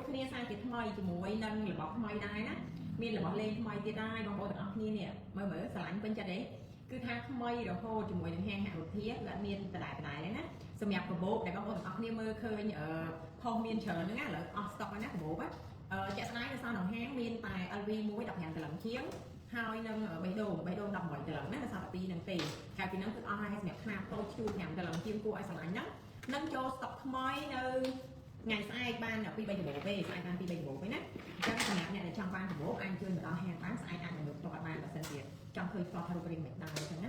គ្នាសារទៀតថ្មីជាមួយនឹងរបស់ថ្មីដែរណាមានរបស់លេងថ្មីទៀតដែរបងប្អូនទាំងអស់គ្នានេះមើលស្រឡាញ់ពេញចិត្តទេគឺថាថ្មីរហូតជាមួយនឹងហាងហាក់រូបភាពគឺអត់មានដដែលដែរណាសម្រាប់កាបូបដែលបងប្អូនទាំងអស់គ្នាមើលឃើញផុសមានច្រើនហ្នឹងណាឥឡូវអស់ stock ហើយណាកាបូបជាក់ស្ដែងនៅក្នុងហាងមានតែ LV មួយ15ដុល្លារជាងហើយនឹងបេះដូង18ដុល្លារណាដោយសារតែពីនឹងទេកាលពីហ្នឹងគឺអស់ហើយសម្រាប់ខ្នាតតូចឈ្នួល5ដុល្លារជាងគួរឲ្យស្រឡាញ់ហ្នឹងនឹងចូល stock ថ្មីនៅថ្ងៃស្អែកបាន2 3កាបូបទេស្អែកបាន2 3កាបូបទេណាអញ្ចឹងសម្រាប់អ្នកដែលចង់បានកាបូបអាចជួយមកដល់ហាងបានស្អែកអាចមកផ្ទាល់បានបើសិនជាចង់ឃើញផ្ទាល់រូបរាងមិនដែរអញ្ចឹងណ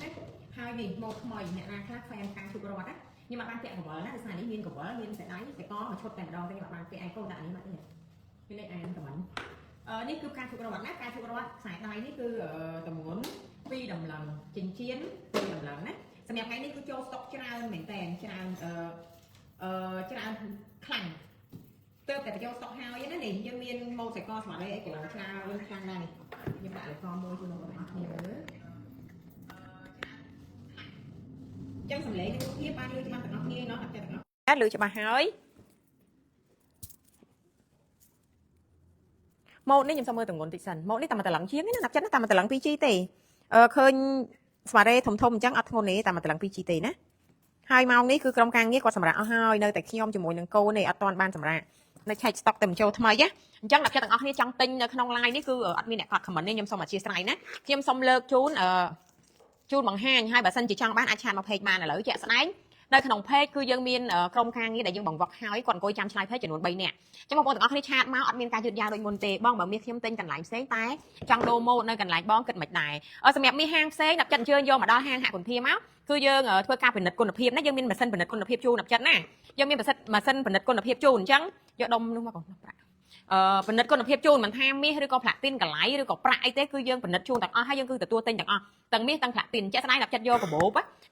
ាហើយនេះម៉ូដថ្មីអ្នកណាខ្លះ fan ការជប់រត់ណាខ្ញុំអត់បានពាក់កង្វល់ណាដោយសារនេះមានកង្វល់មានខ្សែដៃខ្សែកមកឈុតតែម្ដងទេខ្ញុំអត់បានពាក់ឯងកូនដាក់នេះមកទេមានលេខអានតែមិននេះគឺការជប់រត់ណាការជប់រត់ខ្សែដៃនេះគឺតម្ងន់2តម្លឹងចិញ្ចៀន2តម្លឹងណាសម្រាប់ថ្ងៃនេះគឺចូលស្តុកច្រើនមែនតើច្រើនច្រើនខ្លាំងទៅតែចូលស្តុកហើយណានេះយើងមានម៉ូតខ្សែកស្មារតីអីក៏ច្រើនខ្លាំងដែរនេះខ្ញុំដាក់លេខកមួយជូនបងប្អូនអរគ្នាមើលចឹងសម្លេងនេះគ្នាបានលឺច្បាស់ទាំងអស់គ្នាเนาะអត់ចិត្តទាំងអស់លឺច្បាស់ហើយម៉ូតនេះខ្ញុំសុំមើលទម្ងន់តិចសិនម៉ូតនេះតាមតឡឹងជាងណាណាប់ចិត្តណាតាមតឡឹង 2G ទេឃើញស្វារ៉េធំអញ្ចឹងអត់ធ្ងន់ទេតាមតឡឹង 2G ទេណាហើយម៉ោងនេះគឺក្រុមការងារគាត់សម្រាប់អស់ហើយនៅតែខ្ញុំជាមួយនឹងកូននេះអត់ទាន់បានសម្រាប់នៅឆែក stock តែបញ្ចូលថ្មីណាអញ្ចឹងអ្នកទាំងអស់គ្នាចង់ទិញនៅក្នុង line នេះគឺអត់មានអ្នកគាត់ comment ទេខ្ញុំសូមអធិស្ឋានណាខ្ញុំសូមលើកជូនបង្ហាញហើយបើសិនជាចង់បានអាចឆាតមក page បានឥឡូវជាក់ស្ដែងនៅក្នុង page គឺយើងមានក្រុមការងារដែលយើងបង្វឹកហើយគាត់អង្គុយចាំឆ្លើយ page ចំនួន3នាក់អញ្ចឹងបងប្អូនទាំងអស់គ្នាឆាតមកអត់មានការយឺតយ៉ាវដូចមុនទេបងបើមាសខ្ញុំទិញកន្លែងផ្សេងតែចង់ដូរម៉ូតនៅកន្លែងបងគិតមិនដែរសម្រាប់មាសហាងផ្សេងអ្នកចិត្តអញ្ជើញយកមកដល់ហាងហាក់គុនធាមកគឺយើងធ្វើការពិនិត្យគុណភាពណាយើងមានម៉ាស៊ីនពិនិត្យគុណភាពជូនអ្នកចិត្តណាយើងមានម៉ាស៊ីនពិនិត្យគុណភាពជូនអញ្ចឹងយកដុំនោះមកកូនប្រាក់ពិនិត្យគុណភាពជូនមិនថាមាសឬក៏ផ្លាទីនកន្លែងឬក៏ប្រាក់អីទេគឺយើងពិនិត្យជូនទាំងអស់ហើយយើងគឺទទួលទិញទាំងអស់ទាំងមាសទាំងផ្លាទីនជាក់ស្ដែងអ្នកចិត្តយក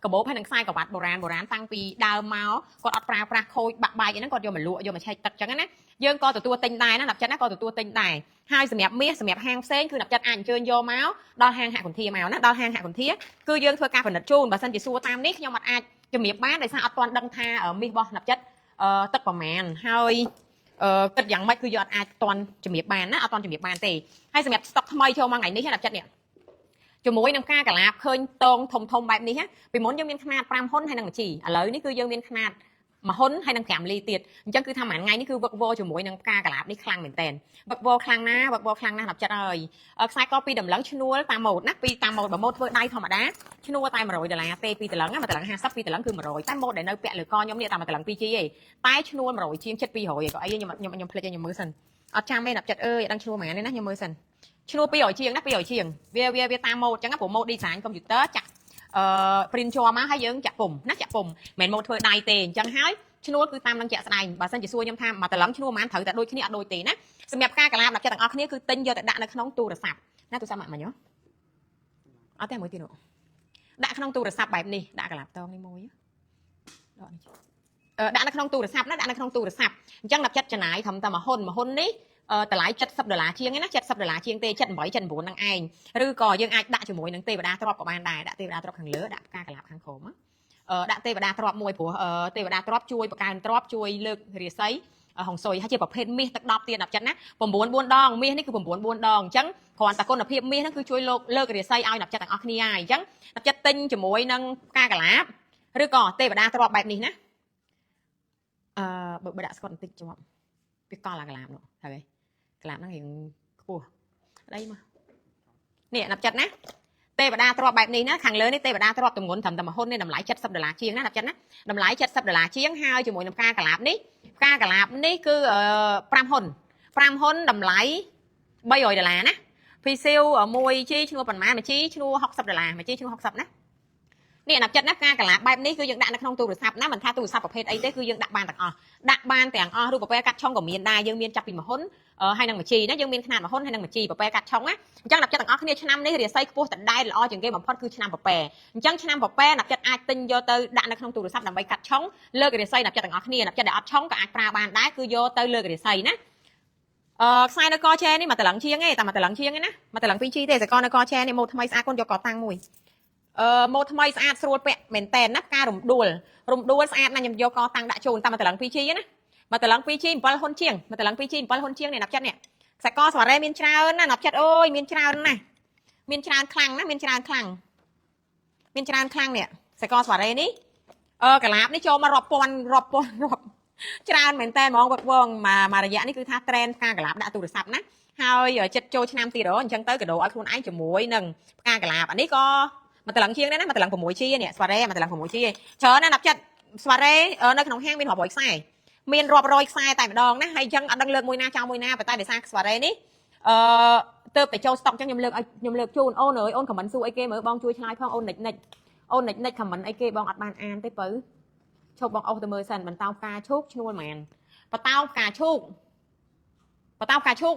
កាបូបហើយនឹងខ្សែក្រវ៉ាត់បុរាណតាំងពីដើមមកគាត់អត់ប្រើប្រាស់ខូចបាក់បែកអីហ្នឹងគាត់យកមកលក់យកមកឆែកទឹកអញ្ចឹងណាយើងក៏ទទួលទិញដែរណាអ្នកចិត្តណាក៏ទទួលទិញដែរហើយសម្រាប់មាសសម្រាប់ហាងផ្សេងគឺអ្នកចិត្តអាចអញ្ជើញយកមកដល់ហាងហាក់គុនធាមកណាដល់ហាងហាក់គុនធាគឺយើងធ្វើការពិនិត្យជូនបើសិនជាសួរតាមនេះខ្ញុំអត់អាចជំរាបបានដោយសារអត់ទាន់ដឹងថាមាសរបស់អ្នកចិត្តទឹកប្រមាណហើយគិតយ៉ាងម៉េចគឺយកអាចតន់ជំរាបបានណាអត់តន់ជំរាបបានទេហើយសម្រាប់ stock ថ្មីចូលមកថ្ងៃនេះណាចិត្តនេះជាមួយនឹងការកលាបឃើញតងធំបែបនេះពីមុនយើងមានຂະຫນាត5ហ៊ុនហើយនឹង1ជីឥឡូវនេះគឺយើងមានຂະຫນាត1ហ៊ុនហើយនឹង5លីទៀតអញ្ចឹងគឺថាមួយថ្ងៃនេះគឺវឹកវរជាមួយនឹងការកលាបនេះខ្លាំងមែនតើវឹកវរខ្លាំងណាស់ណាប់ចិត្តហើយខ្សែកពីតម្លឹងឈ្នួលតាមម៉ូតណាពីតាមម៉ូតបើម៉ូតធ្វើដៃធម្មតាឈ្នួលតែ$100ទេពីតម្លឹងណាតម្លឹង50ពីតម្លឹងគឺ100តែម៉ូតដែលនៅពាក់លើកខ្ញុំនេះតាមតម្លឹង 2G ឯងតែឈ្នួល100ជាងចិត្ត200ឯងក៏អីខ្ញុំភ្លេចខ្ញុំមើលសិនអត់ចាំទេណាប់ចិត្តអើយដឹងឈ្នួលហ្មងនេះណាខ្ញុំមើលសិនឈ្នួល200ជាងណា200ជាងវាតាមម៉ូតអញ្ចឹងព្រោះម៉ូត design កុំព្យូទ័រចាក់print ជាប់មកហើយយើងចាក់ពុំណាចាក់ពុំមិនមែនម៉ូតធ្វើដៃទេអញ្ចឹងហើយឈ្នួលគឺតាមនឹងជាក់ស្ដែងបើសិនជាសួរខ្ញុំថាមកតម្លឹងឈ្នួលប៉ុន្មានត្រូវតែដូចគ្នាអត់ដូចទេណាសម្រាប់ការកលាបអ្នកចិត្តទាំងអស់គ្នាគឺទិញយកតែដាក់នៅក្នុងទូរស័ព្ទណាទូរស័ព្ទមកមិញអត់ទេមួយទៀតនោះដាក់ក្នុងទូរស័ព្ទបែបនេះដាក់កលាបតងនេះមួយដកនេះដាក់នៅក្នុងទូរស័ព្ទណាដាក់នៅក្នុងទូរស័ព្ទអញ្ចឹងអ្នកចិត្តចំណាយត្រឹមតែមួយហ៊ុននេះតម្លៃ$70ជាងណា$70ជាងទេ78 79ហ្នឹងឯងឬក៏យើងអាចដាក់ជាមួយនឹងទេវតាទ្រព្យក៏បានដែរដាក់ទេវតាទ្រព្យខាងលើដាក់ការកលាបខាងក្រោមដាក់ទេវតាទ្រព្យមួយព្រោះទេវតាទ្រព្យជួយបង្កើនទ្រព្យជួយលើករាសីហុងស៊ុយហើយជាប្រភេទមាសទឹក10ទៀតណាប់ចិត្តណា9 4ដងមាសនេះគឺ9 4ដងអញ្ចឹងគ្រាន់តែគុណភាពមាសហ្នឹងគឺជួយលើករាសីឲ្យណាប់ចិត្តទាំងអស់គ្នាហើយអញ្ចឹងណាប់ចិត្តទិញជាមួយនឹងការកលាបឬក៏ទេវតាទ្រព្យបែបនេះណាបើដាក់ស្កុតបន្តិចជាប់វាកលអាកលាបនោះហើយកលាបហ្នឹងរៀងខ្ពស់អីមកនេះណាប់ចិត្តណាទេវតាទ្រព្យបែបនេះណាខាងលើនេះទេវតាទ្រព្យទម្ងន់ត្រឹមតែមួយហ៊ុននេះតម្លៃ$70ជាងណាណាប់ចិត្តណាតម្លៃ$70ជាងហើយជាមួយនឹងការកលាបនេះគឺ5ហ៊ុនតម្លៃ$300ណាពីស៊ីវ 1G ឈ្នួលប៉ុន្មាន 1G ឈ្នួល$60 1G ឈ្នួល60ណានេះណាប់ចិត្តណាការកលាបបែបនេះគឺយើងដាក់នៅក្នុងទូរស័ព្ទណាមិនថាទូរស័ព្ទប្រភេទអីទេគឺយើងដាក់បានទាំងអស់រូបពពែកាត់ឆុងក៏មានដែរយើងមានចាប់ពី1ហ៊ុនហើយនឹង1ជីណាយើងមានຂະຫນាត1ហ៊ុនហើយនឹង1ជីពពែកាត់ឆុងណាអញ្ចឹងណាប់ចិត្តទាំងអស់គ្នាឆ្នាំនេះរាសីខ្ពស់តដែលល្អជាងគេបំផុតគឺឆ្នាំពពែអញ្ចឹងឆ្នាំពពែណាប់ចិត្តអាចទិញយកទៅដាក់នៅក្នុងទូរស័ព្ទដើម្បីកាត់ឆុងលើករាសីណាប់ចិត្តទាំងអស់គ្នាណាប់ចិត្តដែលអត់ឆុងក៏អាចប្រើបានដែរគឺយកទៅលើករាសីណាខ្សែនៅកជែនេះមកតម្លឹងជាងទេតែមកតម្លឹងជាងណាមកតម្លឹង 2G ទេតែកនៅកជែនេះម៉ូតថ្មីស្អាតកូនយកកតាំងមួយម៉ូតថ្មីស្អាតស្រួលពាក់មែនតែនណាការរំដួលស្អាតណាស់ខ្ញុំយកកតាំងដាក់ជូនតាមតម្លឹង 2G ណា mà từ lần pi chi một hôn chiêng mà từ lần pi chi một hôn chiêng này nạp chất nè sẽ co xóa ra miên trao nè nạp chất ôi miên trao nè miên trao khăng nè miên trao khăng nè sẽ co xóa ra ní cả lạp ní cho mà rọp trao mình tên mong vật vong mà dạ ní cứ tha trend ca cả lạp đã tụ được sập nè hai giờ chật trôi năm tỷ đó chân tới cái đồ ở khuôn ái chùm muối nâng ca cả lạp anh ní co mà từ lần chiêng đấy mà từ lần của muối chi nè xóa ra mà từ lần của muối chi chờ nè nạp chất xóa ra ở nơiក្នុងហាងមានរាប់រយខ្សែមានរាប់រយខ្សែតែម្ដងណាហើយអញ្ចឹងអត់ដឹងលើកមួយណាចោលមួយណាប៉ុន្តែដោយសារស្វារ៉េនេះទៅតែចូលស្តុកអញ្ចឹងខ្ញុំលើកជូនអូនអើយអូនខមមិនសួរអីគេមើលបងជួយឆ្លើយផងអូននិចខមមិនអីគេបងអត់បានអានទេបើឈប់បងអស់ទៅមើលសិនបន្តោផ្កាឈូកឈ្នួលហ្មងបន្តោផ្កាឈូក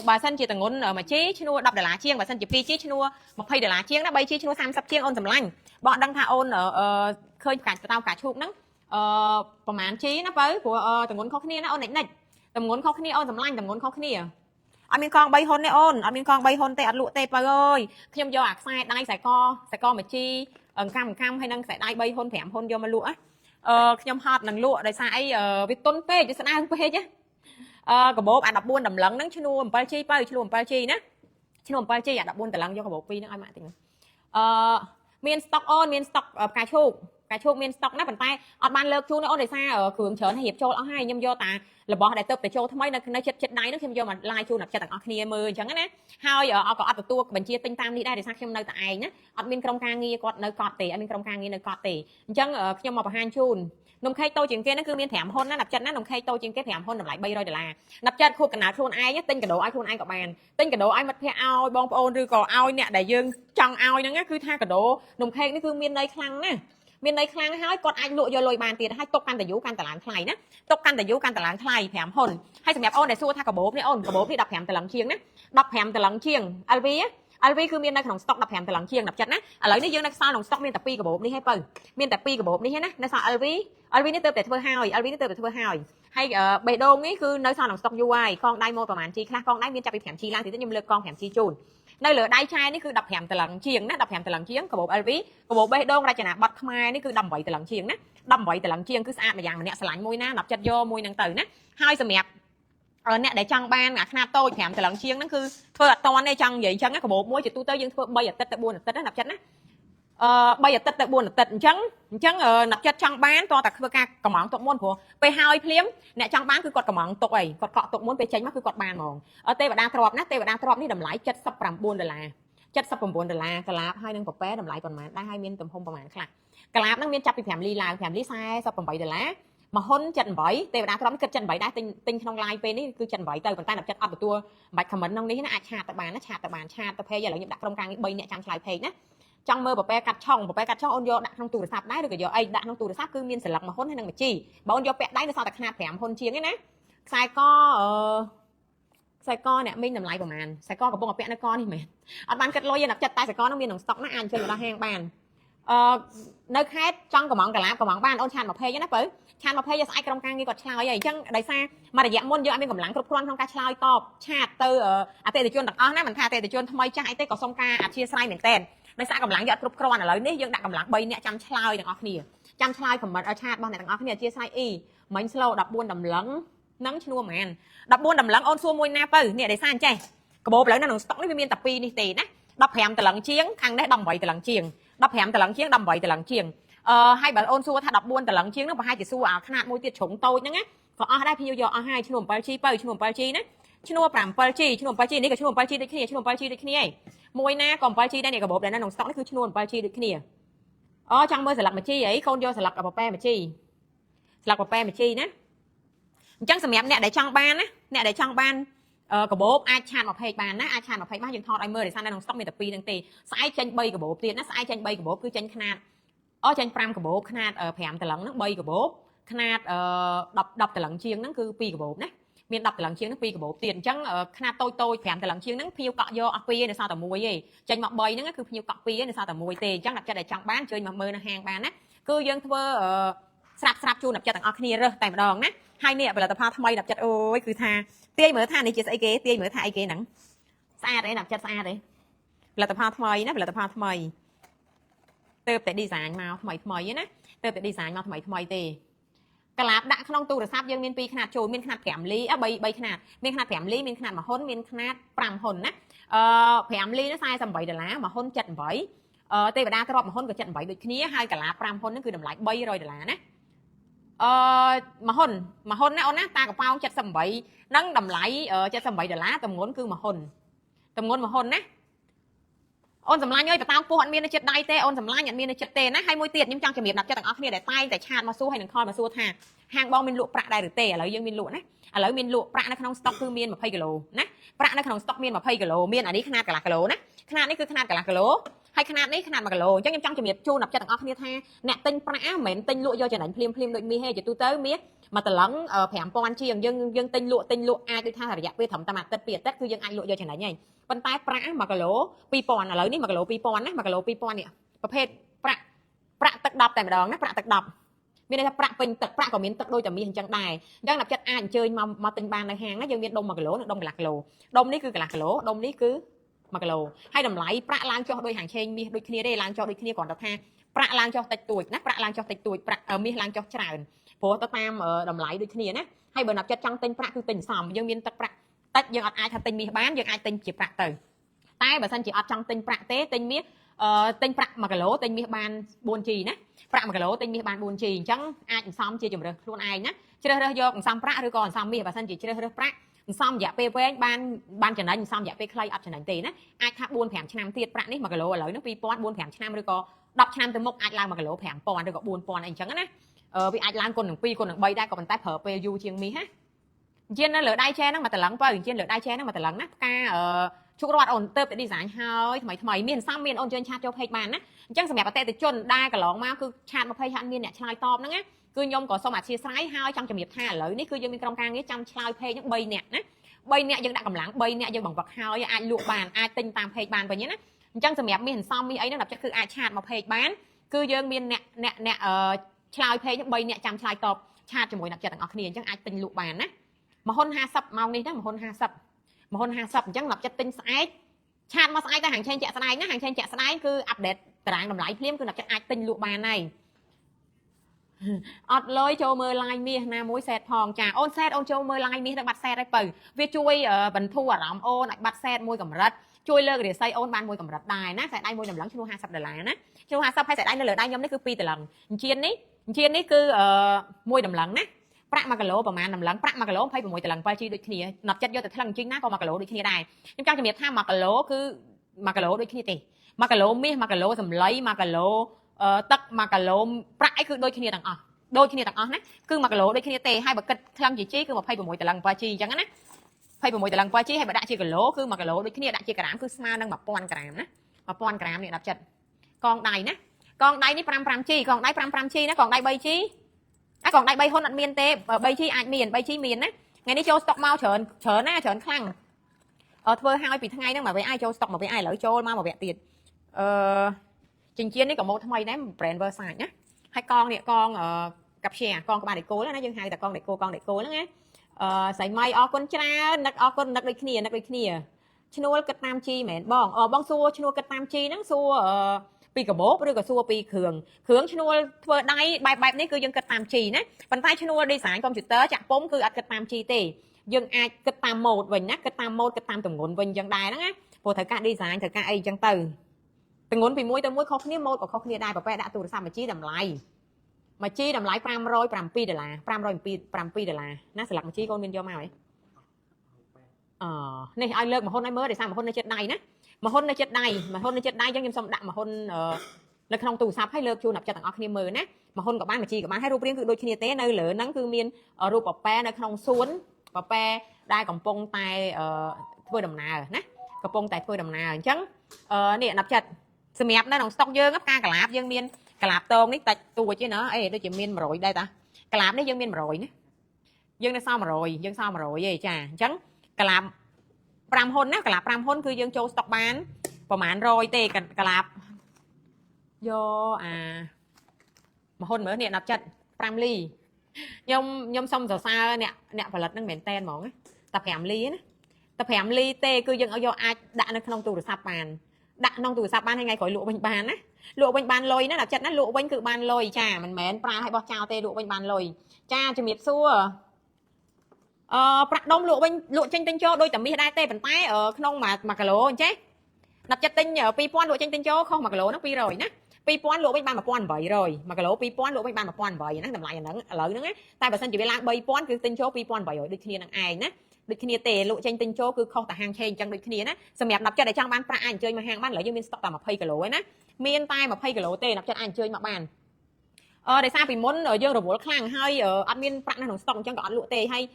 បើសិនជាតងន់មួយជីឈ្នួល$ជាងបើសិនជា2ជីឈ្នួល$20ជាងណា3ជីឈ្នួល30ជាងអូនសម្លាញ់បងដឹងថាអូនឃើញបន្តោផ្កាឈូកហ្នឹងប្រហែលជីណាបើព្រោះតងន់ខុសគ្នាណាអូននិចតងន់ខុសគ្នាអូនសម្លាញ់តងន់ខុសគ្នាអត់មានកង3ហ៊ុនទេអូនអត់មានកង3ហ៊ុនទេអត់លក់ទេបើអើយខ្ញុំយកអាខ្សែដៃខ្សែកមួយជីកម្មហើយនឹងខ្សែដៃ3ហ៊ុន5ហ៊ុនយកមកលក់ខ្ញុំហត់នឹងលក់ដោយសារអីវាទុនពេកវាស្ដាងពេកណាកបោបអា14តម្លឹងហ្នឹងឈ្នួល7ជីបើឈ្នួល7ជីណាឈ្នួល7ជីអា14តម្លឹងយកកបោប2ហ្នឹងឲ្យម៉ាក់តិចមានស្តុកអូនមានស្តុកផ្កាឈូកមានស្តុកណាប៉ុន្តែអត់បានលើកជូនអូនដោយសារគ្រឿងច្រើនរៀបចូលអស់ហើយខ្ញុំយកតារបស់ដែលទៅតែចូលថ្មីនៅចិត្តដៃនោះខ្ញុំយកមកឡាយជូនអ្នកចិត្តទាំងអស់គ្នាមើលអញ្ចឹងណាហើយក៏អត់ទទួលបញ្ជាទិញតាមនេះដែរដោយសារខ្ញុំនៅតែឯងណាអត់មានក្រុមការងារគាត់នៅកត់ទេអត់មានក្រុមការងារនៅកត់ទេអញ្ចឹងខ្ញុំមកបង្ហាញជូននំខេកតូចជាងគេហ្នឹងគឺមាន5ហ៊ុនណាអ្នកចិត្តណានំខេកតូចជាងគេ5ហ៊ុនតម្លៃ$300អ្នកចិត្តខួបកណ្ដាលខ្លួនឯងទិញកាដូឲ្យខ្លួនឯងក៏បានទិញកាដូឲ្យមិត្តភក្តិឲ្យបងប្អូនឬក៏ឲ្យអ្នកដែលយើងចង់ឲ្យហ្នឹងគឺថាកាដូនំខេកនេះគឺមានន័យខ្លាំងណាស់មានន័យខ្លាំងហើយគាត់អាចលក់យកលុយបានទៀតហើយទុកកាន់តែយូរកាន់តែឡើងថ្លៃណាទុកកាន់តែយូរកាន់តែឡើងថ្លៃ5ហ៊ុនហើយសម្រាប់អូនដែលសួរថាកាបូបនេះអូនកាបូបនេះ15តលឹងជាងណា15តលឹងជាង LV គឺមាននៅក្នុងស្តុក15តលឹងជាង10ចិត្តណាឥឡូវនេះយើងនៅខ្សែក្នុងស្តុកមានតែ2កាបូបនេះហើយបើមានតែ2កាបូបនេះណានៅសល់ LV នេះទៅតែធ្វើហើយហើយបេះដូងនេះគឺនៅសល់ក្នុងស្តុកយូរហើយកងដៃមកប្រហែលជីខ្លះកងដៃមានចាប់ពី5ជីឡើងទៀតខ្ញុំលើកកង5ជីជូននៅលើដៃឆែនេះគឺ15តលឹងជាងណា15តលឹងជាងកាបូប LV កាបូបបេះដូងរចនាប័ទ្មខ្មែរនេះគឺ18តលឹងជាងណា18តលឹងជាងគឺស្អាតម្យ៉ាងម្នាក់ស្រឡាញ់មួយណា10ចិត្តយកមួយហ្នឹងទៅណាហើយសម្រាប់អ្នកដែលចង់បានអាខ្នាតតូច5តលឹងជាងហ្នឹងគឺធ្វើអត់តន់ទេចង់និយាយអញ្ចឹងកាបូបមួយជាទូទៅយើងធ្វើ3អាទិត្យទៅ4អាទិត្យណា10ចិត្តណា3អាទិត្យទៅ4អាទិត្យអញ្ចឹងអ្នកចិត្តចង់បានតោះតែធ្វើការកំងទុកមុនព្រោះពេលហើយភ្លាមអ្នកចង់បានគឺគាត់កំងទុកអីគាត់កក់ទុកមុនពេលចេញមកគឺគាត់បានហ្មងទេវតាទ្របណាទេវតាទ្របនេះតម្លៃ$79កាឡាបហើយនឹងប៉ប៉ែតម្លៃប៉ុន្មានដែរហើយមានទំហំប្រហែលខ្លះកាឡាបហ្នឹងមានចាប់ពី5លីឡើង5លី$48មកហ៊ុន78ទេវតាទ្របនេះគិត78ដែរទិញក្នុង live ពេលនេះគឺ78ទៅប៉ុន្តែអ្នកចិត្តអត់ទទួលបាច់ comment ក្នុងនេះណាអាចឆាតទៅបានណាឆាតទៅ page ឥឡូវខ្ញុំដាក់ក្រុមការងារ3អ្នកចាំឆ្លើយ page ណាចង់មើលប៉ប៉ែកាត់ឆុងអូនយកដាក់ក្នុងទូរស័ព្ទដែរឬក៏យកអីដាក់ក្នុងទូរស័ព្ទគឺមានស្លឹកមួយហ៊ុនហើយនឹងមួយជីបើអូនយកពាក់ដៃនៅសល់តែខ្នាត5ហ៊ុនជាងទេណាខ្សែកអ្នកមីងតម្លៃប្រហែលខ្សែកកំពុងតែពាក់នៅកនេះមែនអត់បានគិតលុយទេអ្នកចិត្តតែខ្សែកហ្នឹងមានក្នុងស្តុកណាអាចអញ្ជើញមកដល់ហាងបាននៅខេត្តចង់កំងកាឡាបកំងបានអូនឆាតមក page ណាបើឆាតមក page ស្អែកក្រុមការងារគាត់ឆ្លើយអីអញ្ចឹងដោយសារមករយៈមុនយើងអត់មានកម្លាំងគ្រប់គ្រាន់ក្នុងការឆ្លើយតបឆាតទៅអតិថិជនទាំងអស់ណាមិនថាអតិថិជនថ្មីចាស់អីទេក៏សុំការអធិស្ឋានមែនតើដោយសារកម្លាំងយើងអត់គ្រប់គ្រាន់ឥឡូវនេះយើងដាក់កម្លាំង3នាក់ចាំឆ្លើយទាំងអស់គ្នាចាំឆ្លើយ comment ឲ្យឆាតរបស់អ្នកទាំងអស់គ្នាអធិស្ឋានមិញ slow 14តម្លឹងនឹងឈ្នួលហ្មង14តម្លឹងអូនសួរមួយណាទៅអ្នកដែលសានចេះកាបូបឥឡូវនៅក្នុងស្តុកនេះវាមានតែ2នេះទេណា15តលឹងជាងខាងនេះ18តលឹងជាង15តលឹងជាង18តលឹងជាងហើយបើអូនសួរថា14តលឹងជាងនោះប្រហែលជាសួរអាខ្នាតមួយទៀតជ្រុងតូចហ្នឹងណាក៏អស់ដែរភ្ញៀវយកអស់ហើយឈ្នួល7ជីឈ្នួល7ជីណាឈ្នួល7ជីនេះក៏ឈ្នួល7ជីដូចគ្នាឈ្នួល7ជីដូចគ្នាឯងមួយណាក៏7ជីដែរនេះកាបូបដែលនៅក្នុងស្តុកនេះគឺឈ្នួល7ជីដូចគ្នាចង់មើលស្លឹកមួយជីអីកូនយកស្លឹកប៉ប៉ែមួយជីស្លឹកប៉ប៉ែមួយជីណាអញ្ចឹងសម្រាប់អ្នកដែលចង់បានណាអ្នកដែលចង់បានកាបូបអាចឆាតមក page បានណាអាចឆាតមក page បានយើងថតឲ្យមើលដោយសារនៅក្នុងស្តុកមានតែ2ហ្នឹងទេស្អែកចេញ3កាបូបទៀតណាស្អែកចេញ3កាបូបគឺចេញខ្នាតចេញ5កាបូបខ្នាត5តលឹងហ្នឹង3កាបូបខ្នាត10តលឹងជាងហ្នឹងគឺ2កាបូបណាមាន10តលឹងជាងហ្នឹង2កាបូបទៀតអញ្ចឹងខ្នាតតូច5តលឹងជាងហ្នឹងភ្ញៀវកក់យកអស់2ឯងនៅសល់តែ1ឯងចេញមក3ហ្នឹងគឺភ្ញៀវកក់2ឯងនៅសល់តែ1ទេអញ្ចឹងអ្នកចិត្តដែលចង់បានជួយមកមើលនៅហាងបានណាគឺយើងធ្វើស្រាប់ជូនអ្នកចិត្តទាំងអស់គ្នារើសតែម្ដងណាហើយនេះផលិតផលថ្មីអ្នកចិត្តអូយគឺថាទាយមើលថានេះជាស្អីគេទាយមើលថាអីគេហ្នឹងស្អាតអីអ្នកចិត្តស្អាតអីផលិតផលថ្មីណាផលិតផលថ្មីទៅតែ design មកថ្មីណាទៅតែ design មកថ្មីទេ កាឡាបដាក់ក្នុងទូរស័ព្ទយើងមាន2ខ្នាតចូលមានខ្នាត5លី3ខ្នាតមានខ្នាត5លីមានខ្នាត1ហ៊ុនមានខ្នាត5ហ៊ុនណា5លីនោះ$481ហ៊ុន78ទេវតាទ្រប1ហ៊ុនក៏78ដូចគ្នាហើយកាឡា5ហ៊ុនហ្នឹងគឺតម្លៃ$300ណា1ហ៊ុនណាអូនណាតាកប៉ោង78ហ្នឹងតម្លៃ$78តម្ងន់គឺ1ហ៊ុនតម្ងន់1ហ៊ុនណាអូនសម្លាញ់អើយបតោងពោះអត់មាននៅចិត្តដៃទេអូនសម្លាញ់អត់មាននៅចិត្តទេណាហើយមួយទៀតខ្ញុំចង់ជំរាបដាក់ចិត្តទាំងអស់គ្នាដែលតែងតែឆាតមកសួរហើយនឹងខលមកសួរថាហាងបងមានលក់ប្រាក់ដែរឬទេឥឡូវយើងមានលក់ណាឥឡូវមានលក់ប្រាក់នៅក្នុងស្តុកគឺមាន20គីឡូណាប្រាក់នៅក្នុងស្តុកមាន20គីឡូមានអានេះខ្នាតកន្លះគីឡូណាខ្នាតនេះគឺខ្នាតកន្លះគីឡូហើយខ្នាតនេះខ្នាត1គីឡូអញ្ចឹងខ្ញុំចង់ជំរាបជូនដាក់ចិត្តទាំងអស់គ្នាថាអ្នកទិញប្រាក់មិនមែនទិញលក់យកចំណេញភ្លាមដូចមាសទេជាទូទៅមាសមកតឡឹង5000ជាងយើងទិញលក់អាចដូចថារយៈពេលត្រឹមតែមួយអាទិត្យពីរអាទិត្យគឺយើងអាចលក់យកចំណេញហើយប៉ុន្តែប្រាក់1គីឡូ2000ឥឡូវនេះ1គីឡូ2000ណា1គីឡូ2000នេះប្រភេទប្រាក់ទឹក10តែម្ដងណាប្រាក់ទឹក10មានន័យថាប្រាក់ពេញទឹកប្រាក់ក៏មានទឹកដូចតែមាសអញ្ចឹងដែរអញ្ចឹងដាក់ចិត្តអាចអញ្ជើញមកទិញបាននៅហាងណាយើងមានដុំ1គីឡូនិងដុំកន្លះគីឡូដុំនេះគឺកន្លះគីឡូដុំនេះគឺ1គីឡូហើយតម្លៃប្រាក់ឡើងចុះដោយហាងឆេងមាសដូចគ្នាទេឡើងចុះដូចគ្នាគ្រាន់តែថាប្រាក់ឡើងចុះតិចតួចណាប្រាក់ឡើងចុះតិចតួចប្រាក់មាសឡើងចុះច្រើនព្រោះទៅតាមតម្លៃដូចគ្នាណាហើយបើដាក់ចិត្តចង់ទិញប្រាក់គឺទិញសមយើងមានទឹកប្រាក់តិចយើងអត់អាចថាទិញមាសបានយើងអាចទិញជាប្រាក់ទៅតែបើសិនជាអត់ចង់ទិញប្រាក់ទេទិញមាសទិញប្រាក់1គីឡូទិញមាសបាន 4G ណាប្រាក់1គីឡូទិញមាសបាន 4G អញ្ចឹងអាចសន្សំជាជំរើសខ្លួនឯងណាជ្រើសរើសយកសន្សំប្រាក់ឬក៏សន្សំមាសបើសិនជាជ្រើសរើសប្រាក់សន្សំរយៈពេលវែងបានចំណេញសន្សំរយៈពេលខ្លីអត់ចំណេញទេណាអាចថា 4-5 ឆ្នាំទៀតប្រាក់នេះ1គីឡូឥឡូវនេះ2000 4-5 ឆ្នាំឬក៏10ឆ្នាំទៅមុខអាចឡើង1គីឡូ5000ឬក៏4000អីអញ្ចឹងណាវាអាចឡើងគុណនឹង2គុណនឹង3ដែរក៏ប៉ុន្តែប្រើពេលយូរជាងមាសណាអញ្ចឹងនៅលើដៃឆែហ្នឹងមកតឡឹងបើអញ្ចឹងលើដៃឆែហ្នឹងមកតឡឹងណាផ្កាជុករត់អូនទៅតែ design ហើយថ្មីមានសំមានអូនជើញឆាតចូល page បានណាអញ្ចឹងសម្រាប់អតិថិជនដែលកន្លងមកគឺឆាតមក page ឆាតមានអ្នកឆ្លើយតបហ្នឹងណាគឺខ្ញុំក៏សូមអធិស្ឋានហើយចង់ជំរាបថាឥឡូវនេះគឺយើងមានក្រុមការងារចាំឆ្លើយ page ហ្នឹង3នាក់ណា3នាក់យើងដាក់កម្លាំង3នាក់យើងបង្វឹកហើយអាចលក់បានអាចទិញតាម page បានវិញណាអញ្ចឹងសម្រាប់មានសំមានអីហ្នឹងដល់ចិត្តគឺអាចឆាតមក page បានគឺយើងមានអ្នកឆ្លើយ page ហ្នឹង3នាក់ចាំឆ្លើយតបឆាតជាមួយអ្នកចិត្តទាំងអស់គ្នាអញ្ចឹងអាចទិញលក់បានណា1ហ៊ុន50ម៉ោងនេះណា1ហ៊ុន50អញ្ចឹងដល់ចិត្តទិញស្អែកឆាតមកស្អែកទៅហាងឆេងជាក់ស្ដែងណាហាងឆេងជាក់ស្ដែងគឺអាប់ដេតតារាងតម្លៃភ្លាមគឺដល់ចិត្តអាចទិញលក់បានហើយអត់លុយចូលមើល live មាសណាមួយសេតផងចាអូនសេតអូនចូលមើល live មាសទៅបាត់សេតឲ្យបើវាជួយបន្ធូរអារម្មណ៍អូនឲ្យបាត់សេតមួយកម្រិតជួយលើករាសីអូនបានមួយកម្រិតដែរណាខ្សែដៃមួយតម្លឹងឈ្នួល$50ណាឈ្នួល50ហើយខ្សែដៃនៅលើដៃខ្ញុំនេះគឺ2តម្លឹងអញ្ជៀននេះគឺ1តម្លឹងណាប្រាក់1គីឡូប្រហែលតម្លឹងប្រាក់1គីឡូ26តម្លឹង 7G ដូចគ្នាណាត់ចិត្តយកទៅថ្លឹងជីងណាក៏1គីឡូដូចគ្នាដែរខ្ញុំចង់ជំរាបថា1គីឡូគឺ1គីឡូដូចគ្នាទេ1គីឡូមាស1គីឡូសម្លៃ1គីឡូទឹក1គីឡូប្រាក់អីគឺដូចគ្នាទាំងអស់ណាគឺ1គីឡូដូចគ្នាទេហើយបើគិតថ្លឹងជាជីគឺ26តម្លឹង 7G អញ្ចឹងណា26តម្លឹង 7G ហើយបើដាក់ជាគីឡូគឺ1គីឡូដូចគ្នាដាក់ជាក្រាមគឺស្មើនឹង1000ក្រាមណា1000ក្រាមនេះដល់ចិត្តកងដៃណាកងដៃនេះ 55G កងដៃ 55G ណាកងដៃ 3G កងដៃ3ហ៊ុនអត់មានទេ 3G អាចមាន 3G មានណាថ្ងៃនេះចូលស្តុកមកច្រើនណាច្រើនខ្លាំងធ្វើឲ្យពីថ្ងៃហ្នឹងមកវាអាចចូលស្តុកមកវាអាចឥឡូវចូលមកវគ្គទៀតចិញ្ចៀននេះក៏ម៉ូដថ្មីដែរ brand Versace ណាហើយកងនេះកងកាប់ជាកងក្បាលដេកូណាយើងហៅតែកងដេកូហ្នឹងណាស្រីម៉ៃអរគុណច្រើននឹកអរគុណនឹកដូចគ្នាឈ្នួលគិតតាមជីមែនបងសួរឈ្នួលគិតតាមជីហ្នឹងសួរពីកាបូបឬក៏សួរពីគ្រឿងឈ្នួលធ្វើដៃបែបនេះគឺយើងគិតតាមជីណាប៉ុន្តែឈ្នួល design កុំព្យូទ័រចាក់ពុំគឺអត់គិតតាមជីទេយើងអាចគិតតាមម៉ូដវិញណាគិតតាមម៉ូដគិតតាមទម្ងន់វិញអញ្ចឹងដែរហ្នឹងណាព្រោះត្រូវការ design ត្រូវការអីអញ្ចឹងទៅទម្ងន់ពីមួយទៅមួយខុសគ្នាម៉ូដក៏ខុសគ្នាដែរប្រហែលដាក់ទូរស័ព្ទមួយជីតម្លៃ$507ណាស្លាកមួយជីកូនមានយកមកហ៎នេះឲ្យលើកមហ៊ុនឲ្យមើលដោយសារមហ៊ុននៅចិត្តដៃណាមហ៊ុននៅចិត្តដៃអញ្ចឹងខ្ញុំសូមដាក់មហ៊ុននៅក្នុងទូរស័ព្ទឲ្យលើកជូនអ្នកចិត្តទាំងអស់គ្នាមើលណាមហ៊ុនក៏បានមួយជីក៏បានហើយរូបរាងគឺដូចគ្នាទេនៅលើហ្នឹងគឺមានរូបប៉ប៉ែនៅក្នុងសួនប៉ប៉ែដែលកំពុងតែធ្វើដំណើរណាកំពុងតែធ្វើដំណើរអញ្ចឹងនេះអ្នកចិត្តសម្រាប់នៅក្នុងស្តុកយើងផ្កាកលាបយើងមានកលាបតងនេះតិចតួចទេណាអេដូចជាមាន100ដែរតាកលាបនេះយើងមាន100ណាយើងនៅសល់100យើងសល់100ទេចាអញ្ចឹងកលាប5ហ៊ុនណាកលាប5ហ៊ុនគឺយើងចូលស្តុកបានប្រហែល100ទេកលាបយក1ហ៊ុនមើលនេះ10ចិត្ត5លីខ្ញុំសុំសរសើរអ្នកផលិតហ្នឹងមែនតែនហ្មងតែ5លីណាតែ5លីទេគឺយើងឲ្យយកអាចដាក់នៅក្នុងទូរស័ព្ទបានដាក់ក្នុងទូរស័ព្ទបានហើយថ្ងៃក្រោយលក់វិញបានណា លក់វិញបានលុយណាដាក់ចិត្តណាលក់វិញគឺបានលុយចាមិនមែនប្រើឲ្យបោះចោលទេលក់វិញបានលុយចាជំរាបសួរប្រាក់ដុំលក់វិញលក់ចេញទិញចូលដូចតែមាសដែរទេប៉ុន្តែក្នុង1គីឡូអញ្ចេះដាក់ចិត្តទិញ2000លក់ចេញទិញចូលខុស1គីឡូហ្នឹង200ណា2000លក់វិញបាន1800 1គីឡូ2000លក់វិញបាន1800ហ្នឹងតម្លៃអាហ្នឹងឥឡូវហ្នឹងតែបើសិនជាវាឡើង3000គឺទិញចូល2800ដូចគ្នានឹងឯងណាដូចគ្នាទេលក់ចេញទិញចូលគឺខុសតែហាងឆេងអញ្ចឹងដូចគ្នាណាសម្រាប់10ចិត្តដែលចង់បានប្រាក់អាចអញ្ជើញមកហាងបានឥឡូវយើងមានស្តុកតែ20គីឡូឯណាមានតែ20គីឡូទេ10ចិត្តអាចអញ្ជើញមកបានដោយសារពីមុនយើងរវល់ខ្លាំងហើយអត់មានប្រាក់នៅក្នុងស្តុកអញ្ចឹងក៏អត់លក់ទេហើ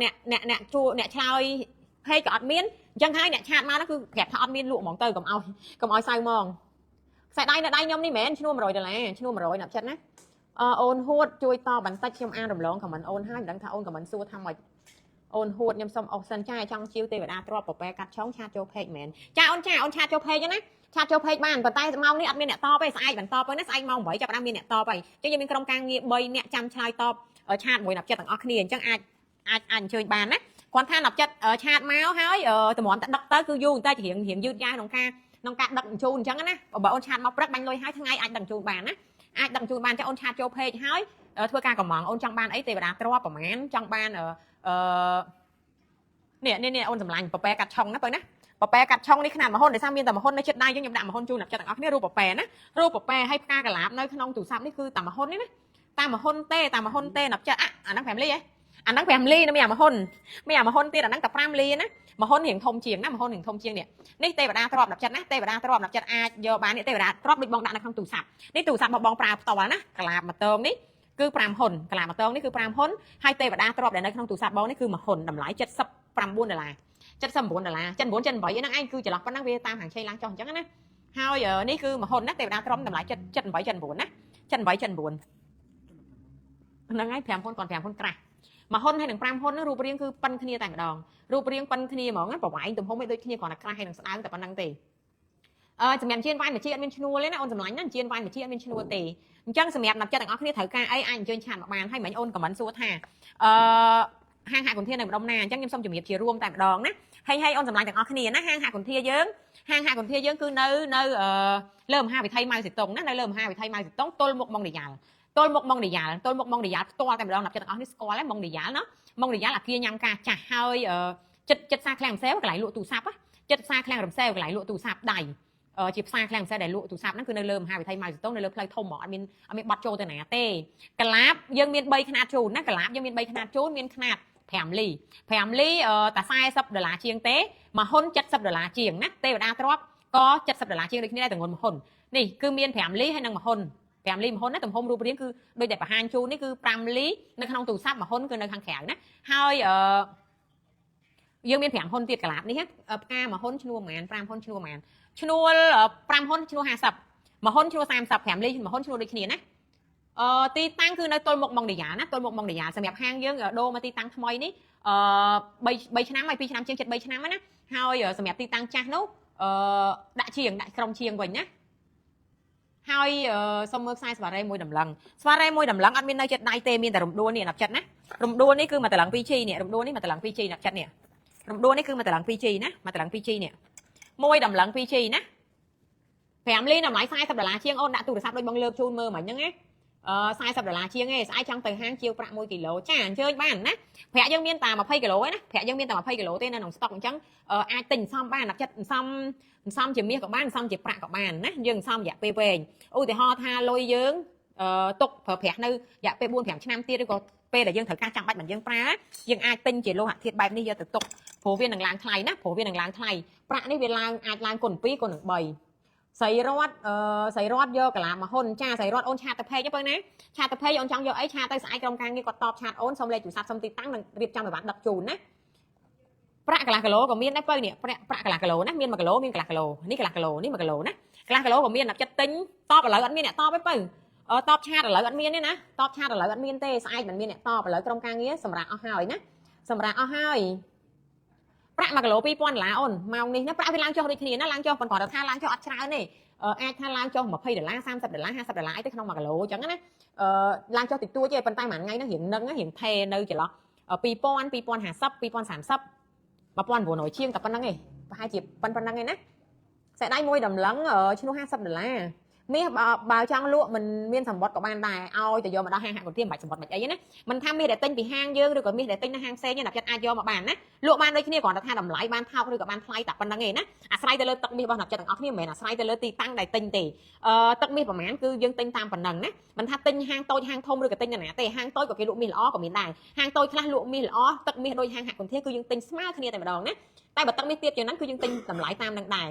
យអ្នកជួអ្នកឆ្លើយហេក៏អត់មានអញ្ចឹងហើយអ្នកឆាតមកហ្នឹងគឺប្រាប់ថាអត់មានលក់ហ្មងទៅកុំឲ្យសៅហ្មងខ្សែដៃនៅដៃខ្ញុំនេះមែនឈ្នួល$100ឈ្នួល100ណាប់ចិត្តណាអូនហួតជួយតបន្តិចខ្ញុំអានរំលងខមមិនអូនហើយមិនដឹងថាអូនខមមិនសួរថាម៉េចអូនហួតខ្ញុំសុំអស់សិនចាចង់ជាវទេវតាទ្របប្រប៉ែកាត់ឆុងឆាតចូលពេកមែនចាអូនឆាតចូលពេកណាឆាតចូលពេកបានប៉ុន្តែម៉ោងនេះអត់មានអ្នកតបទេស្អែកបន្តទៅណាស្អែកម៉ោង8ចាប់បានមានអ្នកតបហើយអញ្ចឹងយើងមានក្រុមការងារ3អ្នកចាំឆ្លើយតបឆាតមួយណាប់ចិត្តទាំងអស់គ្នាអញ្ចឹងអាចអញ្ជើញបានណាគាត់ថាណាប់ចិត្តឆាតមកហើយតម្រាំតែដឹកទៅគឺយូរតែរៀងយឺតយ៉ាវក្នុងការដឹកជញ្ជូនអញ្ចឹងណាបើអូនឆាតមកព្រឹកបាញ់លុយហើយថ្ងៃអាចដឹកជញ្ជូនបានណាអាចដឹកជញ្ជូនបានចាអូនឆាតចូលពេកហើយធ្វើការកំងអូនចង់បានអីទេវតាទ្របប្រហែលចង់បាននេះអូនសម្លាញ់ប៉ប៉ែកាត់ឆុងណាទៅណាប៉ប៉ែកាត់ឆុងនេះខ្នាតមហុនដោយសារមានតែមហុននៅចិត្តដៃយើងខ្ញុំដាក់មហុនជូនអ្នកចិត្តទាំងអស់គ្នារូបប៉ប៉ែណារូបប៉ប៉ែហើយផ្កាកលាបនៅក្នុងទូរស័ព្ទនេះគឺតែមហុននេះណាតែមហុនទេអ្នកចិត្តអាហ្នឹង5លីហ៎អាហ្នឹង5លីមានអាមហុនទៀតអាហ្នឹងតែ5លីណាមហុនរៀងធំជាងណាមហុនរៀងធំជាងនេះទេវតាទ្របអ្នកចិត្តណាទេវតាទ្របអ្នកចិត្តអាចយកបាននេះទេវតាទ្របដូចបងដាក់នៅក្នុងទូរស័ព្ទនេះទូរស័ព្ទបងប្រើផ្ទាល់ណាកលាបមកតងនេះគឺ5ហ៊ុនកលាបមកតងនេះគឺ5ហ៊ុនហើយទេវតាទ្របដែលនៅក្នុងទូរស័ព្ទបងនេះគឺ1ហ៊ុនតម្លៃ$79 $79 79 78ហ្នឹងឯងគឺចន្លោះប៉ុណ្ណឹងវាតាមហាងឆេងឡើងចុះអញ្ចឹងណាហើយនេះគឺមហុនណាទេវតាទ្របតម្លៃ78 79ណា78 79ហ្នឹងហើយ5ហ៊ុនcòn 5ហ៊ុនក្រាស់មួយហ៊ុនហើយនឹង5ហ៊ុនរូបរាងគឺប៉ិនគ្នាតែម្ដងរូបរាងប៉ិនគ្នាហ្មងប្រវែងទំហំឯដូចគ្នាគ្រាន់តែក្រាស់ហើយនឹងស្ដើងតែប៉ុណ្្នឹងទេសម្រាប់ជៀនវ៉ាញ់មួយជីអត់មានឈ្នួលទេណាអូនសម្លាញ់ណាជៀនវ៉ាញ់មួយជីអត់មានឈ្នួលទេអញ្ចឹងសម្រាប់អ្នកចិត្តទាំងអស់គ្នាត្រូវការអីអាចអញ្ជើញឆាតមកបានហើយមិញអូនខមមិនសួរថាហាងហាក់គុនធានៅម្ដុំណាអញ្ចឹងខ្ញុំសូមជម្រាបជារួមតែម្ដងណាហើយអូនសម្លាញ់ទាំងអស់គ្នាណាហាងហាក់គុនធាយើងគឺនៅលើមហាវិថីម៉ៅសេតុងណានៅលើមហាវិថីម៉ៅសេតុងទល់មុខម៉ុងឌីយ៉ាល់ផ្ទាល់តែម្ដងអ្នកចិត្តទាំងអស់នេះស្គាល់ហើយម៉ុងឌីយ៉ាល់ណាម៉ុងឌីយ៉ាល់អាគារញ៉ាំការចាស់ហើយចិត្តផ្សារឃ្លាំងរំសេវកន្លែងលក់ទូរស័ព្ទចិត្តផ្សារឃ្លាំងរំសេវកន្លែងលក់ទូរស័ព្ទដៃជាផ្សារឃ្លាំងរំសេវដែលលក់ទូរស័ព្ទហ្នឹងគឺនៅលើមហាវិថីម៉ៅសេតុងនៅលើផ្លូវធំហ្មងអត់មានបាត់ចូលទៅណាទេកលាបយើងមាន3ຂະຫນាតជូនណាកលាបយើងមាន3ຂະຫນាតជូនមានຂະຫນាត5លីតែ$40ជាងទេមួយហ៊ុន$70ជាងណាទេវតាទ្របក៏$70ជាងដូចគ្នាដែរទាំងហ៊ុននេះគឺមាន5លីហើយនិងមួយហ៊ុន5លីមួយហ៊ុនណាទំហំរូបរាងគឺដូចតែបង្ហាញជូននេះគឺ5លីនៅក្នុងទូរស័ព្ទមួយហ៊ុនគឺនៅខាងក្រៅណាហើយយើងមាន5ហ៊ុនទៀតកលាបនេះផ្កាមួយហ៊ុនឈ្នួលប្រហែល5ហ៊ុនឈ្នួលប្រហែលឈ្នួល5ហ៊ុនឈ្នួល50មួយហ៊ុនឈ្នួល30 5លីមួយហ៊ុនឈ្នួលដូចគ្នាណាទីតាំងគឺនៅទល់មុខម៉ុងឌីយ៉ាណាទល់មុខម៉ុងឌីយ៉ាសម្រាប់ហាងយើងដូរមកទីតាំងថ្មីនេះ3ឆ្នាំហើយ2ឆ្នាំជាង7 3ឆ្នាំណាហើយសម្រាប់ទីតាំងចាស់នោះដាក់ក្រុមជាងវិញណាហើយសុំមើលខ្សែស្វារ៉េមួយដំឡឹងអត់មាននៅចិត្តដៃទេមានតែរំដួលនេះណាប់ចិត្តណារំដួលនេះគឺមកតឡឹង 2G នេះរំដួលនេះមកតឡឹង 2G ណាប់ចិត្តនេះរំដួលនេះគឺមកតឡឹង 2G ណាមកតឡឹង 2G នេះមួយដំឡឹង 2G ណា5លីតម្លៃ$40ជាងអូនដាក់ទូរស័ព្ទដូចបងលើកជូនមើលមិញហ្នឹងណា$40ជាងឯងស្អែកចង់ទៅហាងជាវប្រាក់1គីឡូចាអញ្ជើញបានណាប្រាក់យើងមានតែ20គីឡូឯណាប្រាក់យើងមានតែ20គីឡូទេនៅក្នុងស្តុកអញ្ចឹងអាចទិញសំបានដាក់ចិត្តសំជាមាសក៏បានសំជាប្រាក់ក៏បានណាយើងសំរយៈពេលវែងឧទាហរណ៍ថាលុយយើងទុកប្រើប្រាស់នៅរយៈពេល4 5ឆ្នាំទៀតឬក៏ពេលដែលយើងត្រូវការចាំបាច់មិនយើងប្រើយើងអាចទិញជាលោហៈធាតុបែបនេះយកទៅទុកព្រោះវានឹងឡើងថ្លៃណាប្រាក់នេះវាឡើងអាចឡើងគុណ2គុណ3ស្រីរត់យកកលាមួយហ៊ុនចាស្រីរត់អូនឆាតទៅពេកទៅណាឆាតទៅពេកអូនចង់យកអីឆាតទៅស្អែកក្រុមការងារគាត់តបឆាតអូនសុំលេខទូរស័ព្ទសុំទីតាំងនិងរៀបចំអីវ៉ាន់ដឹកជូនណាប្រាក់កន្លះគីឡូក៏មានដែរបើនេះប្រាក់កន្លះគីឡូណាមានកន្លះគីឡូមានកន្លះគីឡូនេះកន្លះគីឡូនេះ1គីឡូណាកន្លះគីឡូក៏មានអ្នកចិត្តទិញតបឥឡូវអត់មានអ្នកតបទេបើតបឆាតឥឡូវអត់មានទេណាតបឆាតឥឡូវអត់មានទេស្អែកមិនមានអ្នកតបឥឡូវក្រុមការងារសម្រាប់អស់ហើយណាសម្រាប់អស់ហើយប្រាក់1គីឡូ$2000អូនម៉ោងនេះណាប្រាក់វាឡើងចុះដូចគ្នាណាឡើងចុះប៉ុន្តែថាឡើងចុះអត់ច្រើនទេអាចថាឡើងចុះ$20 $30 $50អីទៅក្នុង1គីឡូអញ្ចឹងណាឡើងចុះតិចតួចទេប៉ុន្តែមួយថ្ងៃហ្នឹងរៀងថេរនៅចន្លោះ2000 2050 2030 1900ជាងតែប៉ុណ្្នឹងឯងប្រហែលជាប៉ុណ្្នឹងឯណាខ្សែដៃមួយដំឡឹងឈ្នួល$50 មាសបើចង់លក់មិនមានសម្បត្តិក៏បានដែរឲ្យទៅយកមកដល់ហាងហាក់គុនធាមិនបាច់សម្បត្តិមិនអីណាមិនថាមាសដែលទិញពីហាងយើងឬក៏មាសដែលទិញនៅហាងផ្សេងណាចិត្តអាចយកមកបានណាលក់បានដូចគ្នាគ្រាន់តែថាតម្លៃបានថោកឬក៏បានថ្លៃតែប៉ុណ្្នឹងឯណាអាស្រ័យទៅលើទឹកមាសរបស់អ្នកចិត្តទាំងអស់គ្នាមិនមែនអាស្រ័យទៅលើទីតាំងដែលទិញទេទឹកមាសប្រហែលគឺយើងទិញតាមប៉ុណ្្នឹងណាមិនថាទិញហាងតូចហាងធំឬក៏ទិញនៅណាទេហាងតូចក៏គេលក់មាសល្អក៏មានដែរហាងតូចខ្លះលក់មាសល្អទឹកមាសដូចហាងហាក់គុនធាគឺយើងទិញស្មើគ្នាតែម្ដងណាតែបើទឹកមាសទៀតជាងហ្នឹងគឺយើងទិញតម្លៃតាមនឹងដែ